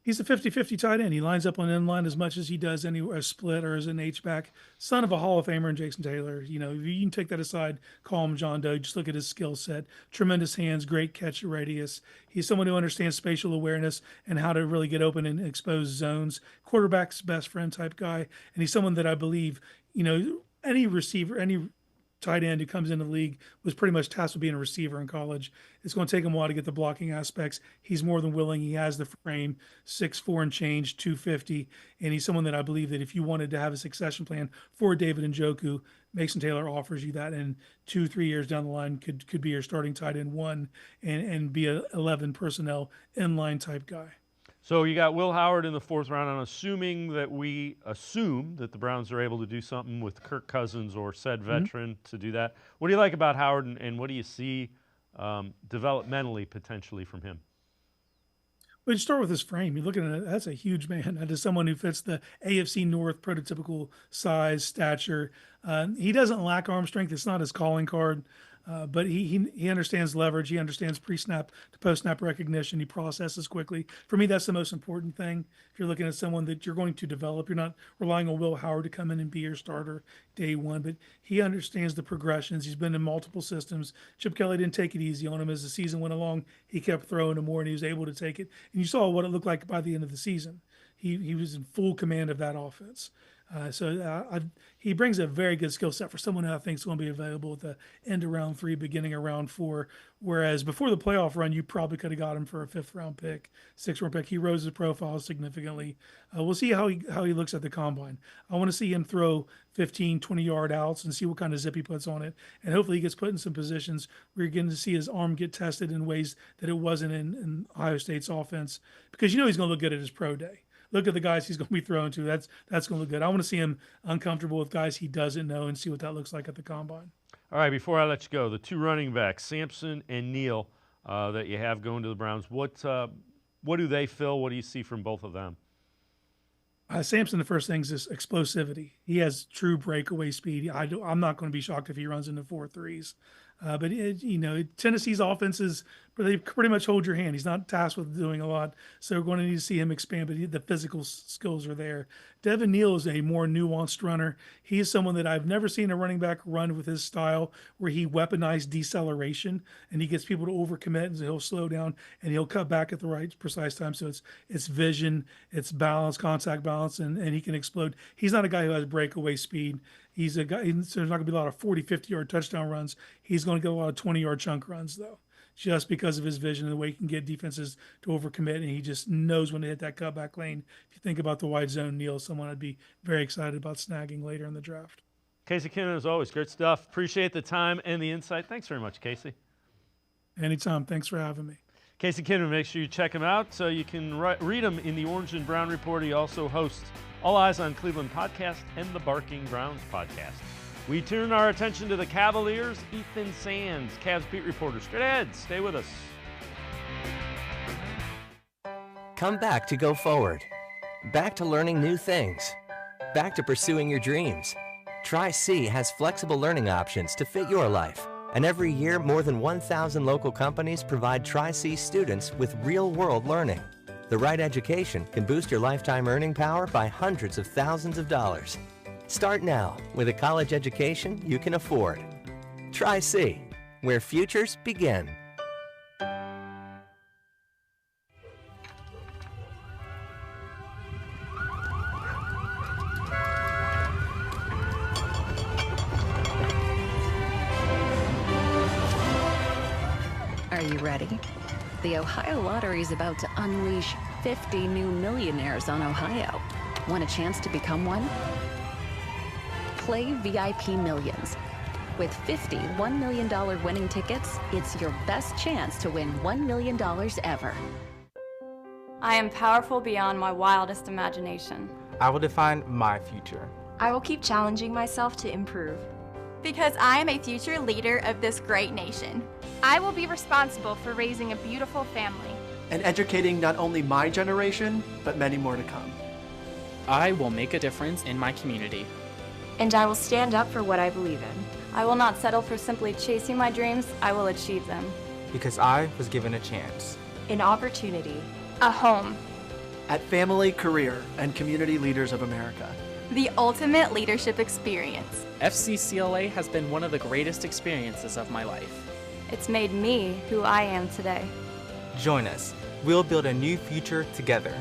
He's a 50-50 tight end. He lines up on end line as much as he does anywhere, a split or as an H-back. Son of a Hall of Famer in Jason Taylor. You can take that aside, call him John Doe. Just look at his skill set. Tremendous hands, great catch radius. He's someone who understands spatial awareness and how to really get open and expose zones. Quarterback's best friend type guy. And he's someone that I believe, any receiver, any tight end who comes into the league was pretty much tasked with being a receiver in college. It's going to take him a while to get the blocking aspects. He's more than willing. He has the frame, 6'4" and change, 250. And he's someone that I believe that if you wanted to have a succession plan for David Njoku, Mason Taylor offers you that. And 2-3 years down the line could be your starting tight end 1 and be a 11 personnel inline type guy. So you got Will Howard in the 4th round. I'm assuming that the Browns are able to do something with Kirk Cousins or said veteran to do that. What do you like about Howard, and what do you see developmentally potentially from him? Well, you start with his frame. You're looking at it, that's a huge man. That is someone who fits the AFC North prototypical size, stature. He doesn't lack arm strength. It's not his calling card. But he understands leverage. He understands pre-snap to post-snap recognition. He processes quickly. For me, that's the most important thing. If you're looking at someone that you're going to develop, you're not relying on Will Howard to come in and be your starter day 1, but he understands the progressions. He's been in multiple systems. Chip Kelly didn't take it easy on him as the season went along. He kept throwing him more, and he was able to take it. And you saw what it looked like by the end of the season. He was in full command of that offense. He brings a very good skill set for someone who I think is going to be available at the end of round 3, beginning of round 4. Whereas before the playoff run, you probably could have got him for a 5th round pick, 6th round pick. He rose his profile significantly. We'll see how he looks at the combine. I want to see him throw 15, 20-yard outs and see what kind of zip he puts on it. And hopefully he gets put in some positions where you're getting to see his arm get tested in ways that it wasn't in Ohio State's offense, because he's going to look good at his pro day. Look at the guys he's going to be throwing to. That's going to look good. I want to see him uncomfortable with guys he doesn't know and see what that looks like at the combine. All right, before I let you go, the 2 running backs, Sampson and Neal, that you have going to the Browns, what do they fill? What do you see from both of them? Sampson, the first thing is this explosivity. He has true breakaway speed. I'm not going to be shocked if he runs into 4.3s. But Tennessee's offenses, they pretty much hold your hand. He's not tasked with doing a lot, so we're going to need to see him expand. But the physical skills are there. Devin Neal is a more nuanced runner. He is someone that I've never seen a running back run with his style, where he weaponized deceleration and he gets people to overcommit, and so he'll slow down and he'll cut back at the right precise time. So it's vision, it's balance, contact balance, and he can explode. He's not a guy who has breakaway speed. He's a guy, so there's not going to be a lot of 40, 50-yard touchdown runs. He's going to get a lot of 20-yard chunk runs, though, just because of his vision and the way he can get defenses to overcommit, and he just knows when to hit that cutback lane. If you think about the wide zone, Neal, someone I'd be very excited about snagging later in the draft. Casey Kinnamon, as always, great stuff. Appreciate the time and the insight. Thanks very much, Casey. Anytime. Thanks for having me. Casey Kinnamon, make sure you check him out so you can read him in the Orange and Brown Report. He also hosts All Eyes on Cleveland podcast and the Barking Browns podcast. We turn our attention to the Cavaliers. Ethan Sands, Cavs beat reporter. Straight ahead. Stay with us. Come back to go forward. Back to learning new things. Back to pursuing your dreams. Tri-C has flexible learning options to fit your life. And every year, more than 1,000 local companies provide Tri-C students with real-world learning. The right education can boost your lifetime earning power by hundreds of thousands of dollars. Start now with a college education you can afford. Tri-C, where futures begin. Are you ready? The Ohio Lottery is about to unleash 50 new millionaires on Ohio. Want a chance to become one? Play VIP Millions. With 50 $1 million winning tickets, it's your best chance to win $1 million ever. I am powerful beyond my wildest imagination. I will define my future. I will keep challenging myself to improve. Because I am a future leader of this great nation. I will be responsible for raising a beautiful family. And educating not only my generation, but many more to come. I will make a difference in my community. And I will stand up for what I believe in. I will not settle for simply chasing my dreams, I will achieve them. Because I was given a chance. An opportunity. A home. At Family, Career, and Community Leaders of America. The ultimate leadership experience. FCCLA has been one of the greatest experiences of my life. It's made me who I am today. Join us. We'll build a new future together.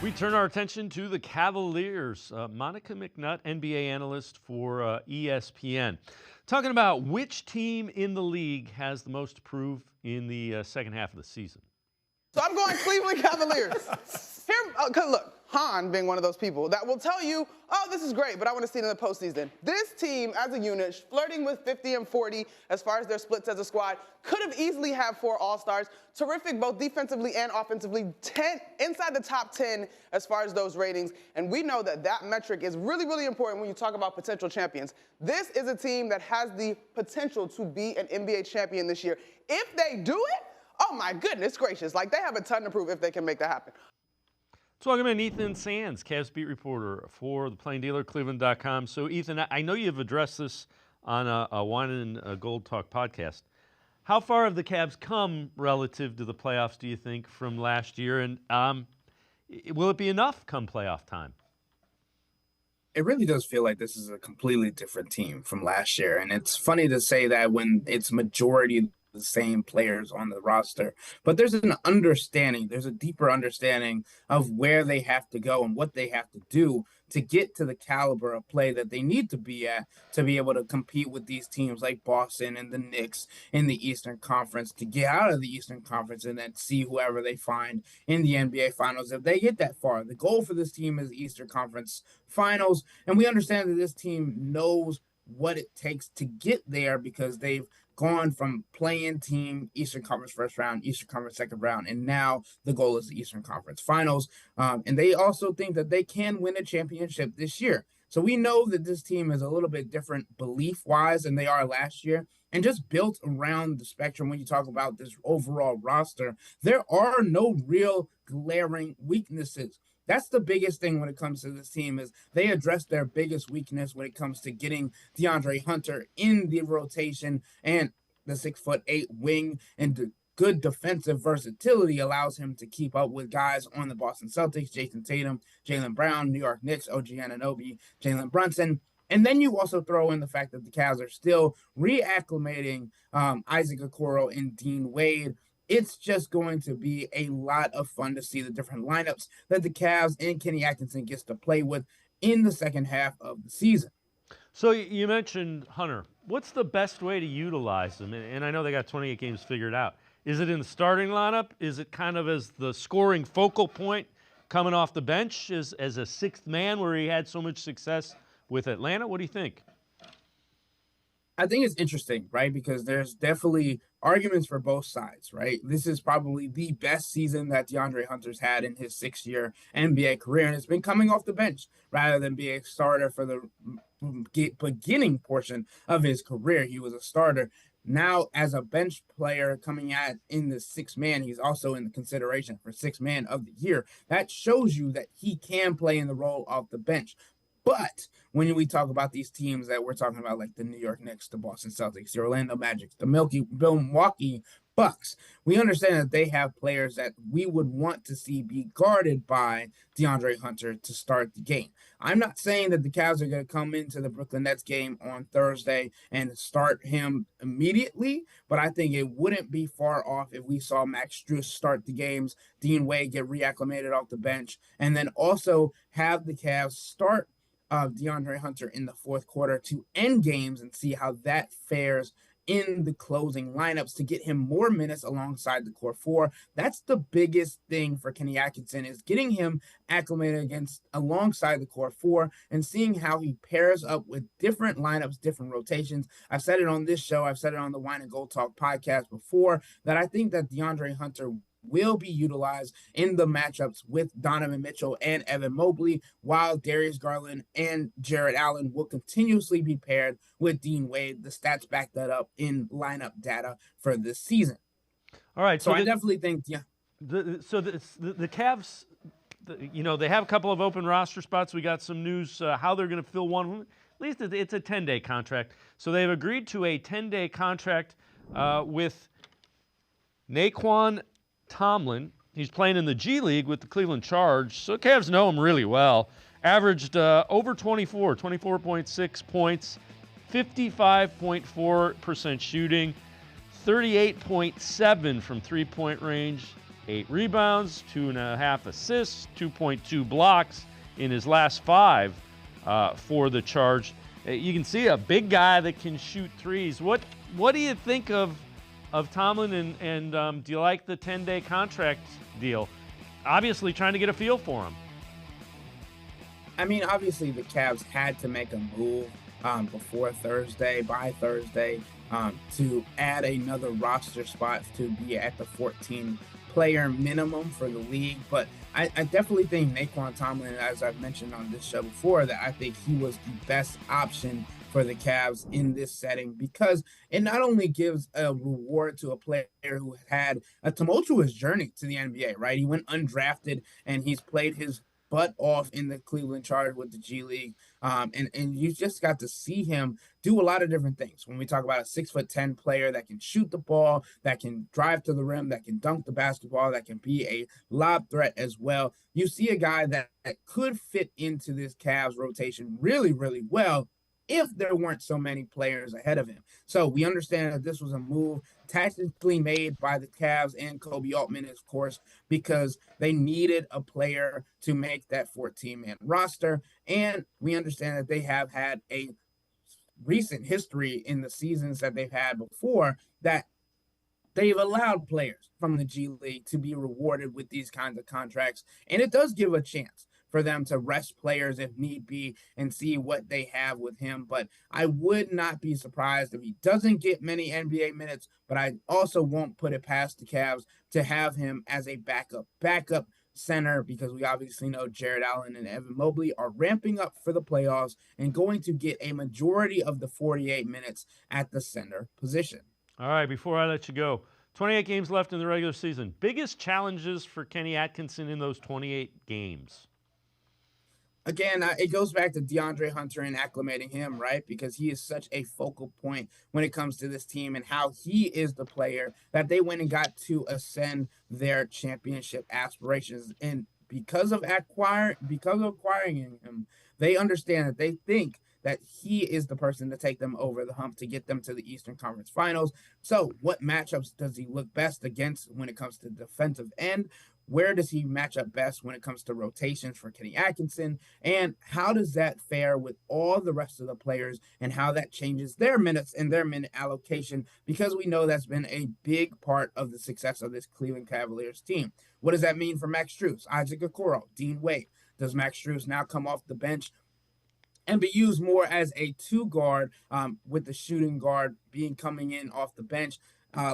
We turn our attention to the Cavaliers. Monica McNutt, NBA analyst for ESPN, talking about which team in the league has the most to prove in the second half of the season. So I'm going Cleveland Cavaliers. Here, look, Han being one of those people that will tell you, oh, this is great, but I want to see it in the postseason. This team, as a unit, flirting with 50 and 40 as far as their splits as a squad, could have easily had 4 All-Stars. Terrific both defensively and offensively, 10 inside the top 10 as far as those ratings. And we know that that metric is really, really important when you talk about potential champions. This is a team that has the potential to be an NBA champion this year. If they do it, oh my goodness gracious, like they have a ton to prove if they can make that happen. Let's welcome in Ethan Sands, Cavs beat reporter for the Plain Dealer, cleveland.com. So Ethan, I know you've addressed this on a Wine and Gold Talk podcast. How far have the Cavs come relative to the playoffs, do you think, from last year? And will it be enough come playoff time? it really does feel like this is a completely different team from last year. And it's funny to say that when it's majority the same players on the roster, but there's an understanding, there's a deeper understanding of where they have to go and what they have to do to get to the caliber of play that they need to be at to be able to compete with these teams like Boston and the Knicks in the Eastern Conference, to get out of the Eastern Conference and then see whoever they find in the NBA Finals if they get that far. The goal for this team is the Eastern Conference Finals, and we understand that this team knows what it takes to get there because they've gone from play-in team, Eastern Conference first round, Eastern Conference second round, and now the goal is the Eastern Conference Finals. And they also think that they can win a championship this year. So we know that this team is a little bit different belief-wise than they are last year. And just built around the spectrum when you talk about this overall roster, there are no real glaring weaknesses. That's the biggest thing when it comes to this team is they address their biggest weakness when it comes to getting DeAndre Hunter in the rotation, and the 6'8" wing and the good defensive versatility allows him to keep up with guys on the Boston Celtics, Jason Tatum, Jaylen Brown, New York Knicks, OG Anunoby, Jalen Brunson. And then you also throw in the fact that the Cavs are still reacclimating Isaac Okoro and Dean Wade. It's just going to be a lot of fun to see the different lineups that the Cavs and Kenny Atkinson gets to play with in the second half of the season. So you mentioned Hunter. What's the best way to utilize him? And I know they got 28 games figured out. Is it in the starting lineup? Is it kind of as the scoring focal point coming off the bench as a sixth man where he had so much success with Atlanta? What do you think? I think it's interesting, right? Because there's definitely arguments for both sides, right? This is probably the best season that DeAndre Hunter's had in his 6-year NBA career, and it's been coming off the bench rather than being a starter for the beginning portion of his career. He was a starter. Now, as a bench player coming out in the sixth man, he's also in the consideration for sixth man of the year. That shows you that he can play in the role off the bench. But when we talk about these teams that we're talking about, like the New York Knicks, the Boston Celtics, the Orlando Magic, the Milwaukee Bucks, we understand that they have players that we would want to see be guarded by DeAndre Hunter to start the game. I'm not saying that the Cavs are going to come into the Brooklyn Nets game on Thursday and start him immediately, but I think it wouldn't be far off if we saw Max Strus start the games, Dean Wade get reacclimated off the bench, and then also have the Cavs start DeAndre Hunter in the fourth quarter to end games and see how that fares in the closing lineups to get him more minutes alongside the core four. That's the biggest thing for Kenny Atkinson, is getting him acclimated alongside the core four and seeing how he pairs up with different lineups, different rotations. I've said it on this show, I've said it on the Wine and Gold Talk podcast before, that I think that DeAndre Hunter will be utilized in the matchups with Donovan Mitchell and Evan Mobley, while Darius Garland and Jared Allen will continuously be paired with Dean Wade. The stats back that up in lineup data for this season. All right. So I definitely think, the Cavs, they have a couple of open roster spots. We got some news how they're going to fill one. At least it's a 10-day contract. So they've agreed to a 10-day contract with Naquan Tomlin. He's playing in the G League with the Cleveland Charge, so Cavs know him really well. Averaged over 24.6 points, 55.4% shooting, 38.7 from three-point range, 8 rebounds, 2.5 assists, 2.2 blocks in his last 5 for the Charge. You can see a big guy that can shoot threes. What do you think of Tomlin, and do you like the 10-day contract deal? Obviously trying to get a feel for him. I mean, obviously the Cavs had to make a move by Thursday, to add another roster spot to be at the 14-player minimum for the league. But I definitely think Naquan Tomlin, as I've mentioned on this show before, that I think he was the best option for the Cavs in this setting, because it not only gives a reward to a player who had a tumultuous journey to the NBA, right? He went undrafted and he's played his butt off in the Cleveland Charge with the G League. And you just got to see him do a lot of different things. When we talk about a 6'10" player that can shoot the ball, that can drive to the rim, that can dunk the basketball, that can be a lob threat as well. You see a guy that could fit into this Cavs rotation really, really well if there weren't so many players ahead of him. So we understand that this was a move tactically made by the Cavs and Kobe Altman, of course, because they needed a player to make that 14-man roster. And we understand that they have had a recent history in the seasons that they've had before that they've allowed players from the G League to be rewarded with these kinds of contracts. And it does give a chance for them to rest players if need be and see what they have with him. But I would not be surprised if he doesn't get many NBA minutes, but I also won't put it past the Cavs to have him as a backup center, because we obviously know Jared Allen and Evan Mobley are ramping up for the playoffs and going to get a majority of the 48 minutes at the center position. All right, before I let you go, 28 games left in the regular season. Biggest challenges for Kenny Atkinson in those 28 games? Again, it goes back to DeAndre Hunter and acclimating him, right? Because he is such a focal point when it comes to this team and how he is the player that they went and got to ascend their championship aspirations. And because of acquiring him, they understand that they think that he is the person to take them over the hump to get them to the Eastern Conference Finals. So what matchups does he look best against when it comes to defensive end? Where does he match up best when it comes to rotations for Kenny Atkinson? And how does that fare with all the rest of the players and how that changes their minutes and their minute allocation? Because we know that's been a big part of the success of this Cleveland Cavaliers team. What does that mean for Max Strus, Isaac Okoro, Dean Wade? Does Max Strus now come off the bench and be used more as a two guard with the shooting guard coming in off the bench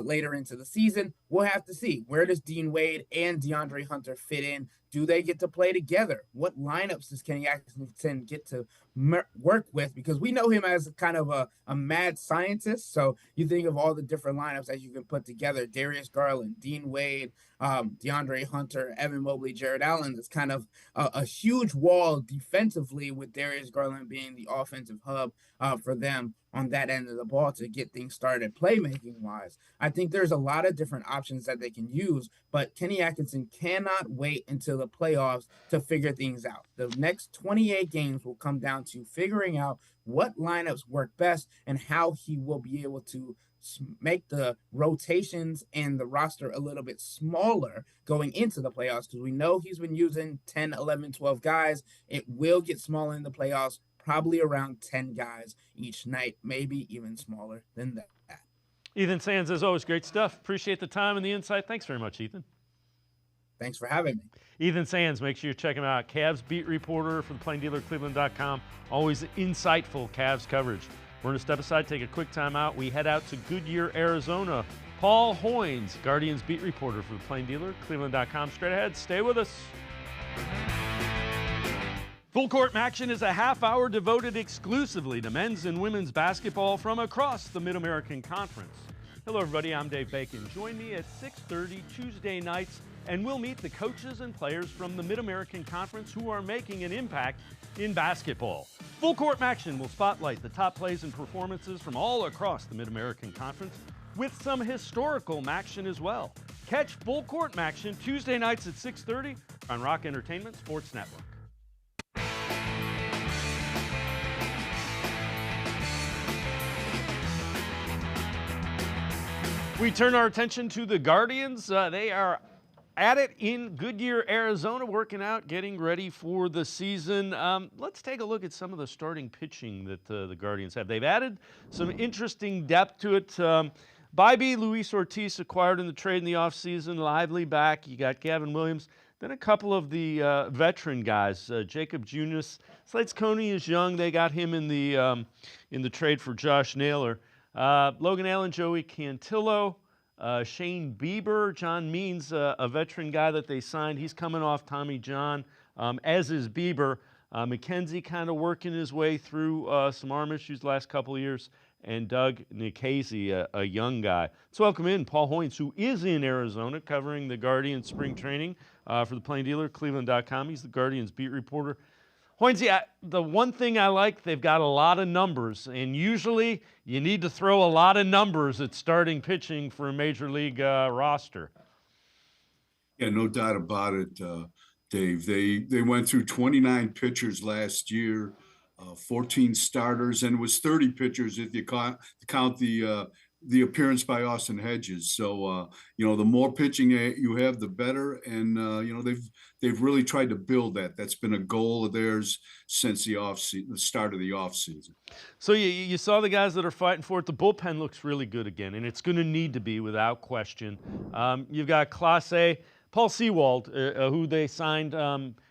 later into the season? We'll have to see. Where does Dean Wade and DeAndre Hunter fit in? Do they get to play together? What lineups does Kenny Atkinson get to work with? Because we know him as kind of a mad scientist. So you think of all the different lineups that you can put together. Darius Garland, Dean Wade, DeAndre Hunter, Evan Mobley, Jared Allen. It's kind of a huge wall defensively, with Darius Garland being the offensive hub for them on that end of the ball to get things started playmaking wise. I think there's a lot of different options that they can use, but Kenny Atkinson cannot wait until the playoffs to figure things out. The next 28 games will come down to figuring out what lineups work best and how he will be able to make the rotations and the roster a little bit smaller going into the playoffs, because we know he's been using 10, 11, 12 guys. It will get smaller in the playoffs, probably around 10 guys each night, maybe even smaller than that. Ethan Sands, as always, great stuff. Appreciate the time and the insight. Thanks very much, Ethan. Thanks for having me. Ethan Sands, make sure you check him out. Cavs beat reporter for the Plain Dealer, cleveland.com. Always insightful Cavs coverage. We're going to step aside, take a quick time out. We head out to Goodyear, Arizona. Paul Hoynes, Guardians beat reporter for the Plain Dealer, cleveland.com. Straight ahead, stay with us. Full Court Maction is a half-hour devoted exclusively to men's and women's basketball from across the Mid-American Conference. Hello, everybody. I'm Dave Bacon. Join me at 6:30 Tuesday nights, and we'll meet the coaches and players from the Mid-American Conference who are making an impact in basketball. Full Court Maction will spotlight the top plays and performances from all across the Mid-American Conference, with some historical Maction as well. Catch Full Court Maction Tuesday nights at 6:30 on Rock Entertainment Sports Network. We turn our attention to the Guardians. They are at it in Goodyear, Arizona, working out, getting ready for the season. Let's take a look at some of the starting pitching that the Guardians have. They've added some interesting depth to it. Bybee, Luis Ortiz acquired in the trade in the offseason. Lively back. You got Gavin Williams. Then a couple of the veteran guys. Jacob Junis. Slates Coney is young. They got him in the trade for Josh Naylor. Logan Allen, Joey Cantillo, Shane Bieber, John Means, a veteran guy that they signed. He's coming off Tommy John, as is Bieber. McKenzie kind of working his way through some arm issues the last couple of years. and Doug Nikhazy, a young guy. Let's welcome in Paul Hoynes, who is in Arizona covering the Guardians spring training for the Plain Dealer, cleveland.com. He's the Guardians beat reporter. Hoynes, the one thing I like, they've got a lot of numbers, and usually you need to throw a lot of numbers at starting pitching for a major league roster. Yeah, no doubt about it, Dave. They went through 29 pitchers last year, 14 starters, and it was 30 pitchers if you count the appearance by Austin Hedges. So the more pitching you have, the better. And they've really tried to build that. That's been a goal of theirs since the start of the offseason. So you saw the guys that are fighting for it. The bullpen looks really good again, and it's going to need to be without question. You've got Class A. Paul Sewald, who they signed,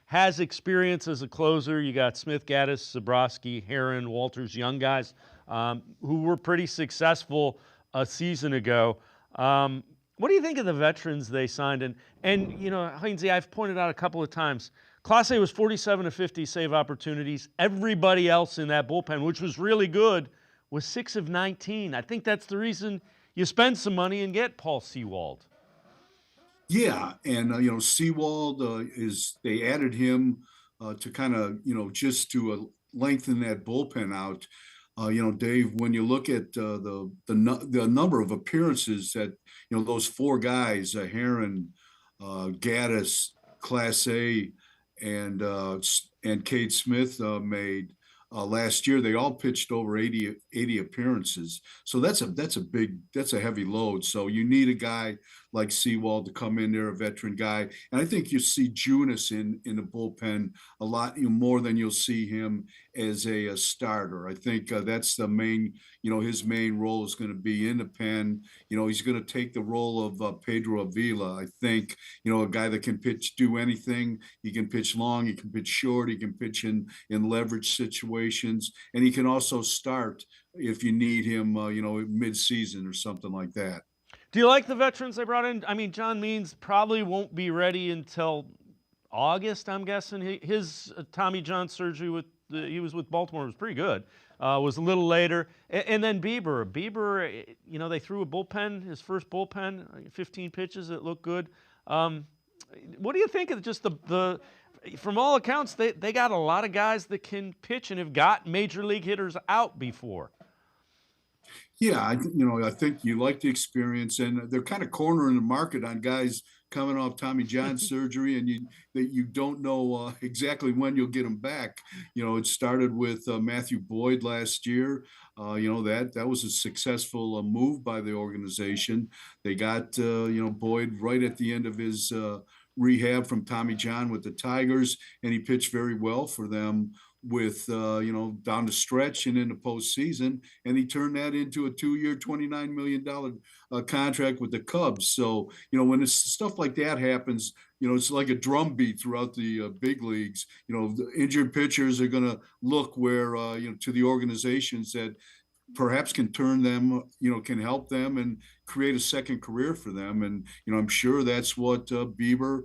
has experience as a closer. You got Smith, Gaddis, Zabrowski, Heron, Walters, young guys who were pretty successful a season ago. What do you think of the veterans they signed? And Hoynes, I've pointed out a couple of times, Class A was 47 of 50 save opportunities. Everybody else in that bullpen, which was really good, was 6 of 19. I think that's the reason you spend some money and get Paul Sewald. Yeah, and Sewald they added him to kind of just to lengthen that bullpen out. Dave, when you look at the number of appearances that those four guys, Heron, Gaddis, Class A, and Cade Smith made last year, they all pitched over 80 appearances. So that's a heavy load. So you need a guy like Sewald to come in there, a veteran guy. And I think you see Junis in the bullpen a lot more than you'll see him as a starter. I think that's the main, his main role is going to be in the pen. He's going to take the role of Pedro Avila. I think, a guy that can do anything. He can pitch long, he can pitch short, he can pitch in leverage situations, and he can also start if you need him, mid-season or something like that. Do you like the veterans they brought in? I mean, John Means probably won't be ready until August, I'm guessing. His Tommy John surgery he was with Baltimore was pretty good. Was a little later. And then Bieber, they threw a bullpen, his first bullpen, 15 pitches. It looked good. What do you think of just from all accounts, they got a lot of guys that can pitch and have got major league hitters out before. Yeah, I think you like the experience, and they're kind of cornering the market on guys coming off Tommy John surgery, and you don't know exactly when you'll get them back. It started with Matthew Boyd last year. That was a successful move by the organization. They got Boyd right at the end of his rehab from Tommy John with the Tigers, and he pitched very well for them with down the stretch and in the postseason, and he turned that into a 2-year, $29 million contract with the Cubs. So when it's stuff like that happens, it's like a drumbeat throughout the big leagues. The injured pitchers are going to look where to the organizations that perhaps can turn them, can help them and create a second career for them. And I'm sure that's what Bieber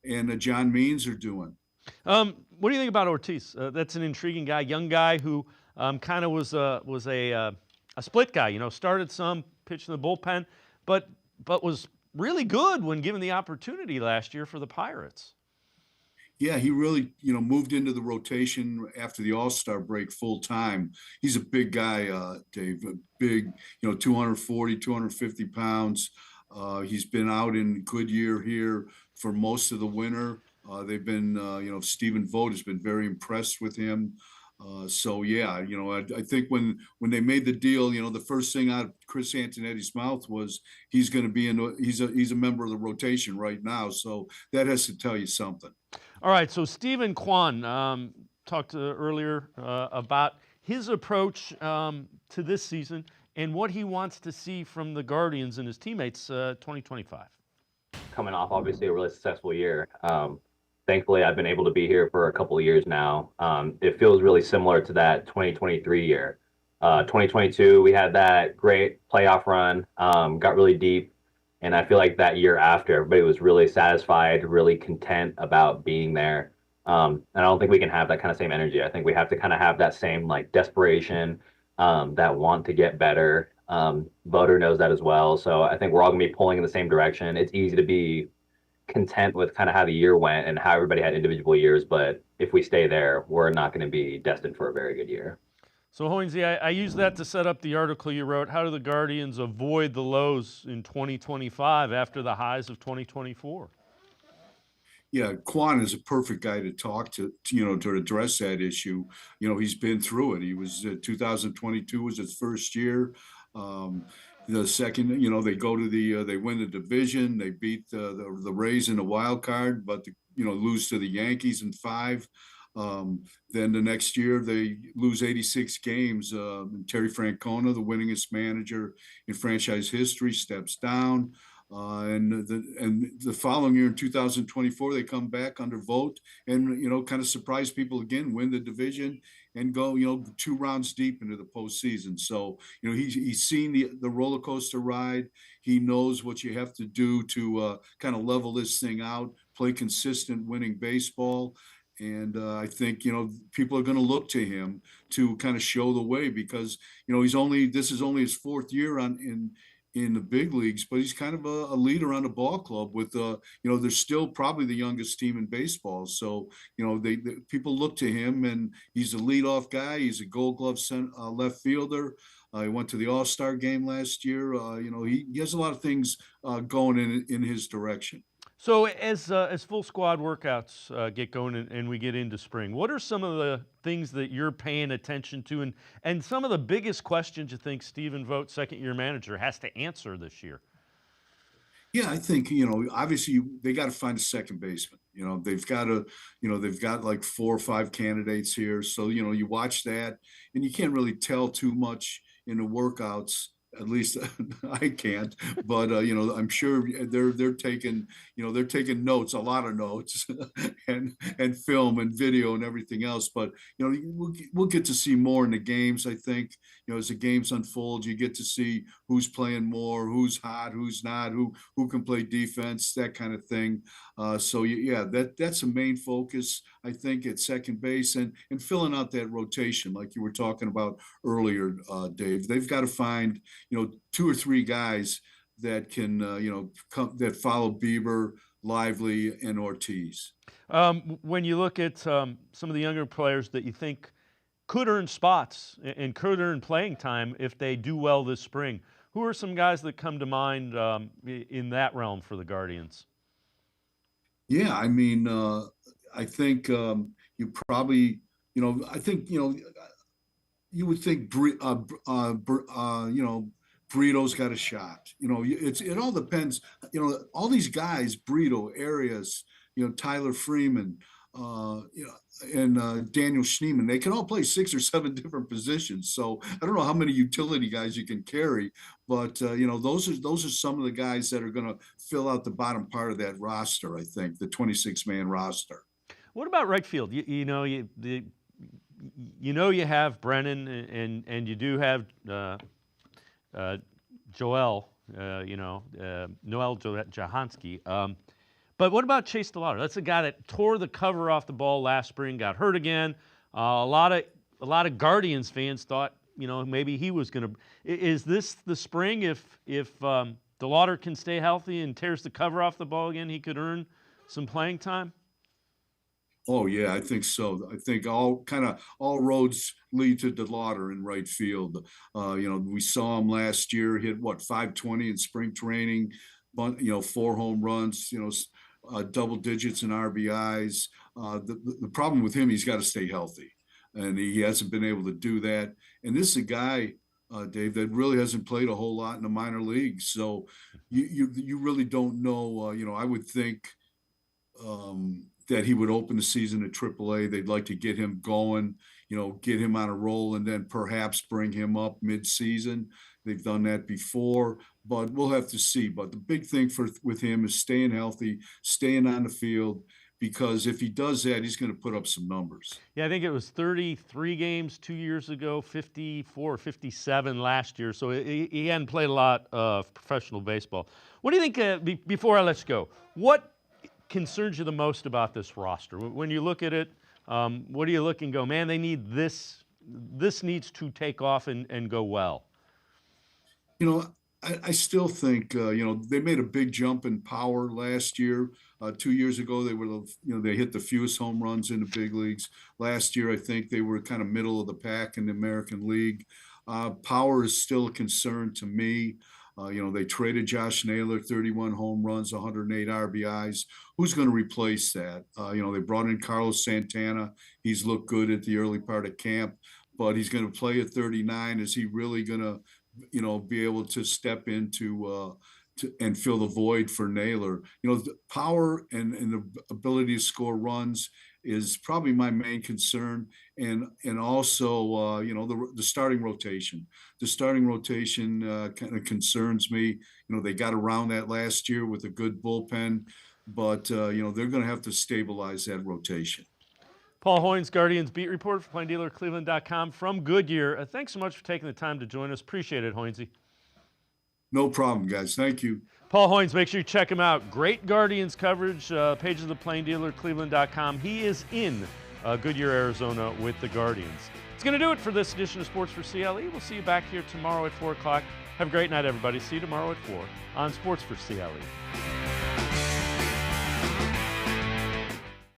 and John Means are doing. What do you think about Ortiz? That's an intriguing guy, young guy who kind of was a split guy. Started some, pitched in the bullpen, but was really good when given the opportunity last year for the Pirates. Yeah, he really, moved into the rotation after the All-Star break full time. He's a big guy, Dave, big, 240, 250 pounds. He's been out in Goodyear here for most of the winter. They've been, Stephen Vogt has been very impressed with him. I think when they made the deal, the first thing out of Chris Antonetti's mouth was he's going to be he's a member of the rotation right now. So that has to tell you something. All right. So Stephen Kwan talked earlier about his approach to this season and what he wants to see from the Guardians and his teammates 2025. Coming off obviously a really successful year. Thankfully, I've been able to be here for a couple of years now. It feels really similar to that 2023 year. 2022, we had that great playoff run, got really deep. And I feel like that year after, everybody was really satisfied, really content about being there. And I don't think we can have that kind of same energy. I think we have to kind of have that same desperation, that want to get better. Voter knows that as well. So I think we're all going to be pulling in the same direction. It's easy to be content with kind of how the year went and how everybody had individual years. But if we stay there, we're not going to be destined for a very good year. So, Hoynes, I used that to set up the article you wrote. How do the Guardians avoid the lows in 2025 after the highs of 2024? Yeah, Quan is a perfect guy to talk to, to address that issue. He's been through it. He was 2022 was his first year. The second, they go to they win the division. They beat the Rays in the wild card, but lose to the Yankees in 5. Then the next year they lose 86 games. Terry Francona, the winningest manager in franchise history, steps down. And the following year in 2024, they come back under vote and, kind of surprise people again, win the division and go, 2 rounds deep into the postseason. So, he's seen the roller coaster ride. He knows what you have to do to kind of level this thing out, play consistent winning baseball. And I think, people are going to look to him to kind of show the way because, this is only his 4th year in the big leagues, but he's kind of a leader on the ball club with, they're still probably the youngest team in baseball. So, people look to him and he's a leadoff guy. He's a Gold Glove left fielder. He went to the All-Star game last year. He has a lot of things going in his direction. So as full squad workouts get going and we get into spring, what are some of the things that you're paying attention to and some of the biggest questions you think Stephen Vogt, second-year manager, has to answer this year? Yeah, I think, obviously they got to find a second baseman. They've got to, they've got like 4 or 5 candidates here. So, you watch that and you can't really tell too much in the workouts. At least I can't, but I'm sure they're taking notes, a lot of notes, and film and video and everything else. But we'll get to see more in the games. I think as the games unfold, you get to see who's playing more, who's hot, who's not, who can play defense, that kind of thing. So yeah, that's a main focus, I think, at second base and filling out that rotation like you were talking about earlier, Dave. They've got to find 2 or 3 guys that can that follow Bieber, Lively, and Ortiz. When you look at some of the younger players that you think could earn spots and could earn playing time if they do well this spring, who are some guys that come to mind in that realm for the Guardians? Yeah, I mean, I think you probably, I think, you would think, Brito's got a shot. It all depends. All these guys, Brito, Arias, Tyler Freeman, and Daniel Schneemann, they can all play 6 or 7 different positions. So I don't know how many utility guys you can carry, but those are some of the guys that are going to fill out the bottom part of that roster. I think the 26-man roster. What about right field? You have Brennan and you do have Noel Jahansky. But what about Chase DeLauder? That's a guy that tore the cover off the ball last spring, got hurt again. A lot of Guardians fans thought, maybe he was going to. Is this the spring? If DeLauder can stay healthy and tears the cover off the ball again, he could earn some playing time? Oh yeah, I think so. I think all roads lead to DeLauder in right field. We saw him last year hit 520 in spring training, 4 home runs, double digits in RBIs. The problem with him, he's got to stay healthy, and he hasn't been able to do that. And this is a guy, Dave, that really hasn't played a whole lot in the minor leagues. So you really don't know. I would think that he would open the season at AAA. They'd like to get him going, get him on a roll, and then perhaps bring him up mid-season. They've done that before, but we'll have to see. But the big thing with him is staying healthy, staying on the field, because if he does that, he's going to put up some numbers. Yeah, I think it was 33 games 2 years ago, 54 or 57 last year. So he hadn't played a lot of professional baseball. What do you think, before I let you go, what concerns you the most about this roster? When you look at it, what do you look and go, man, they need this this needs to take off and go well? You know, I still think, they made a big jump in power last year. 2 years ago, they hit the fewest home runs in the big leagues. Last year, I think they were kind of middle of the pack in the American League. Power is still a concern to me. They traded Josh Naylor, 31 home runs, 108 RBIs. Who's going to replace that? They brought in Carlos Santana. He's looked good at the early part of camp, but he's going to play at 39. Is he really going to, be able to step into and fill the void for Naylor? The power and the ability to score runs is probably my main concern, and also the starting rotation. The starting rotation kind of concerns me. They got around that last year with a good bullpen, but they're going to have to stabilize that rotation. Paul Hoynes, Guardians beat reporter for plain dealer cleveland.com from Goodyear. Thanks so much for taking the time to join us. Appreciate it, Hoynesy. No problem, guys. Thank you. Paul Hoynes, make sure you check him out. Great Guardians coverage, pages of the plain dealer cleveland.com. He is in Goodyear, Arizona with the Guardians. It's going to do it for this edition of Sports for CLE. We'll see you back here tomorrow at 4 o'clock. Have a great night, everybody. See you tomorrow at 4 on Sports for CLE.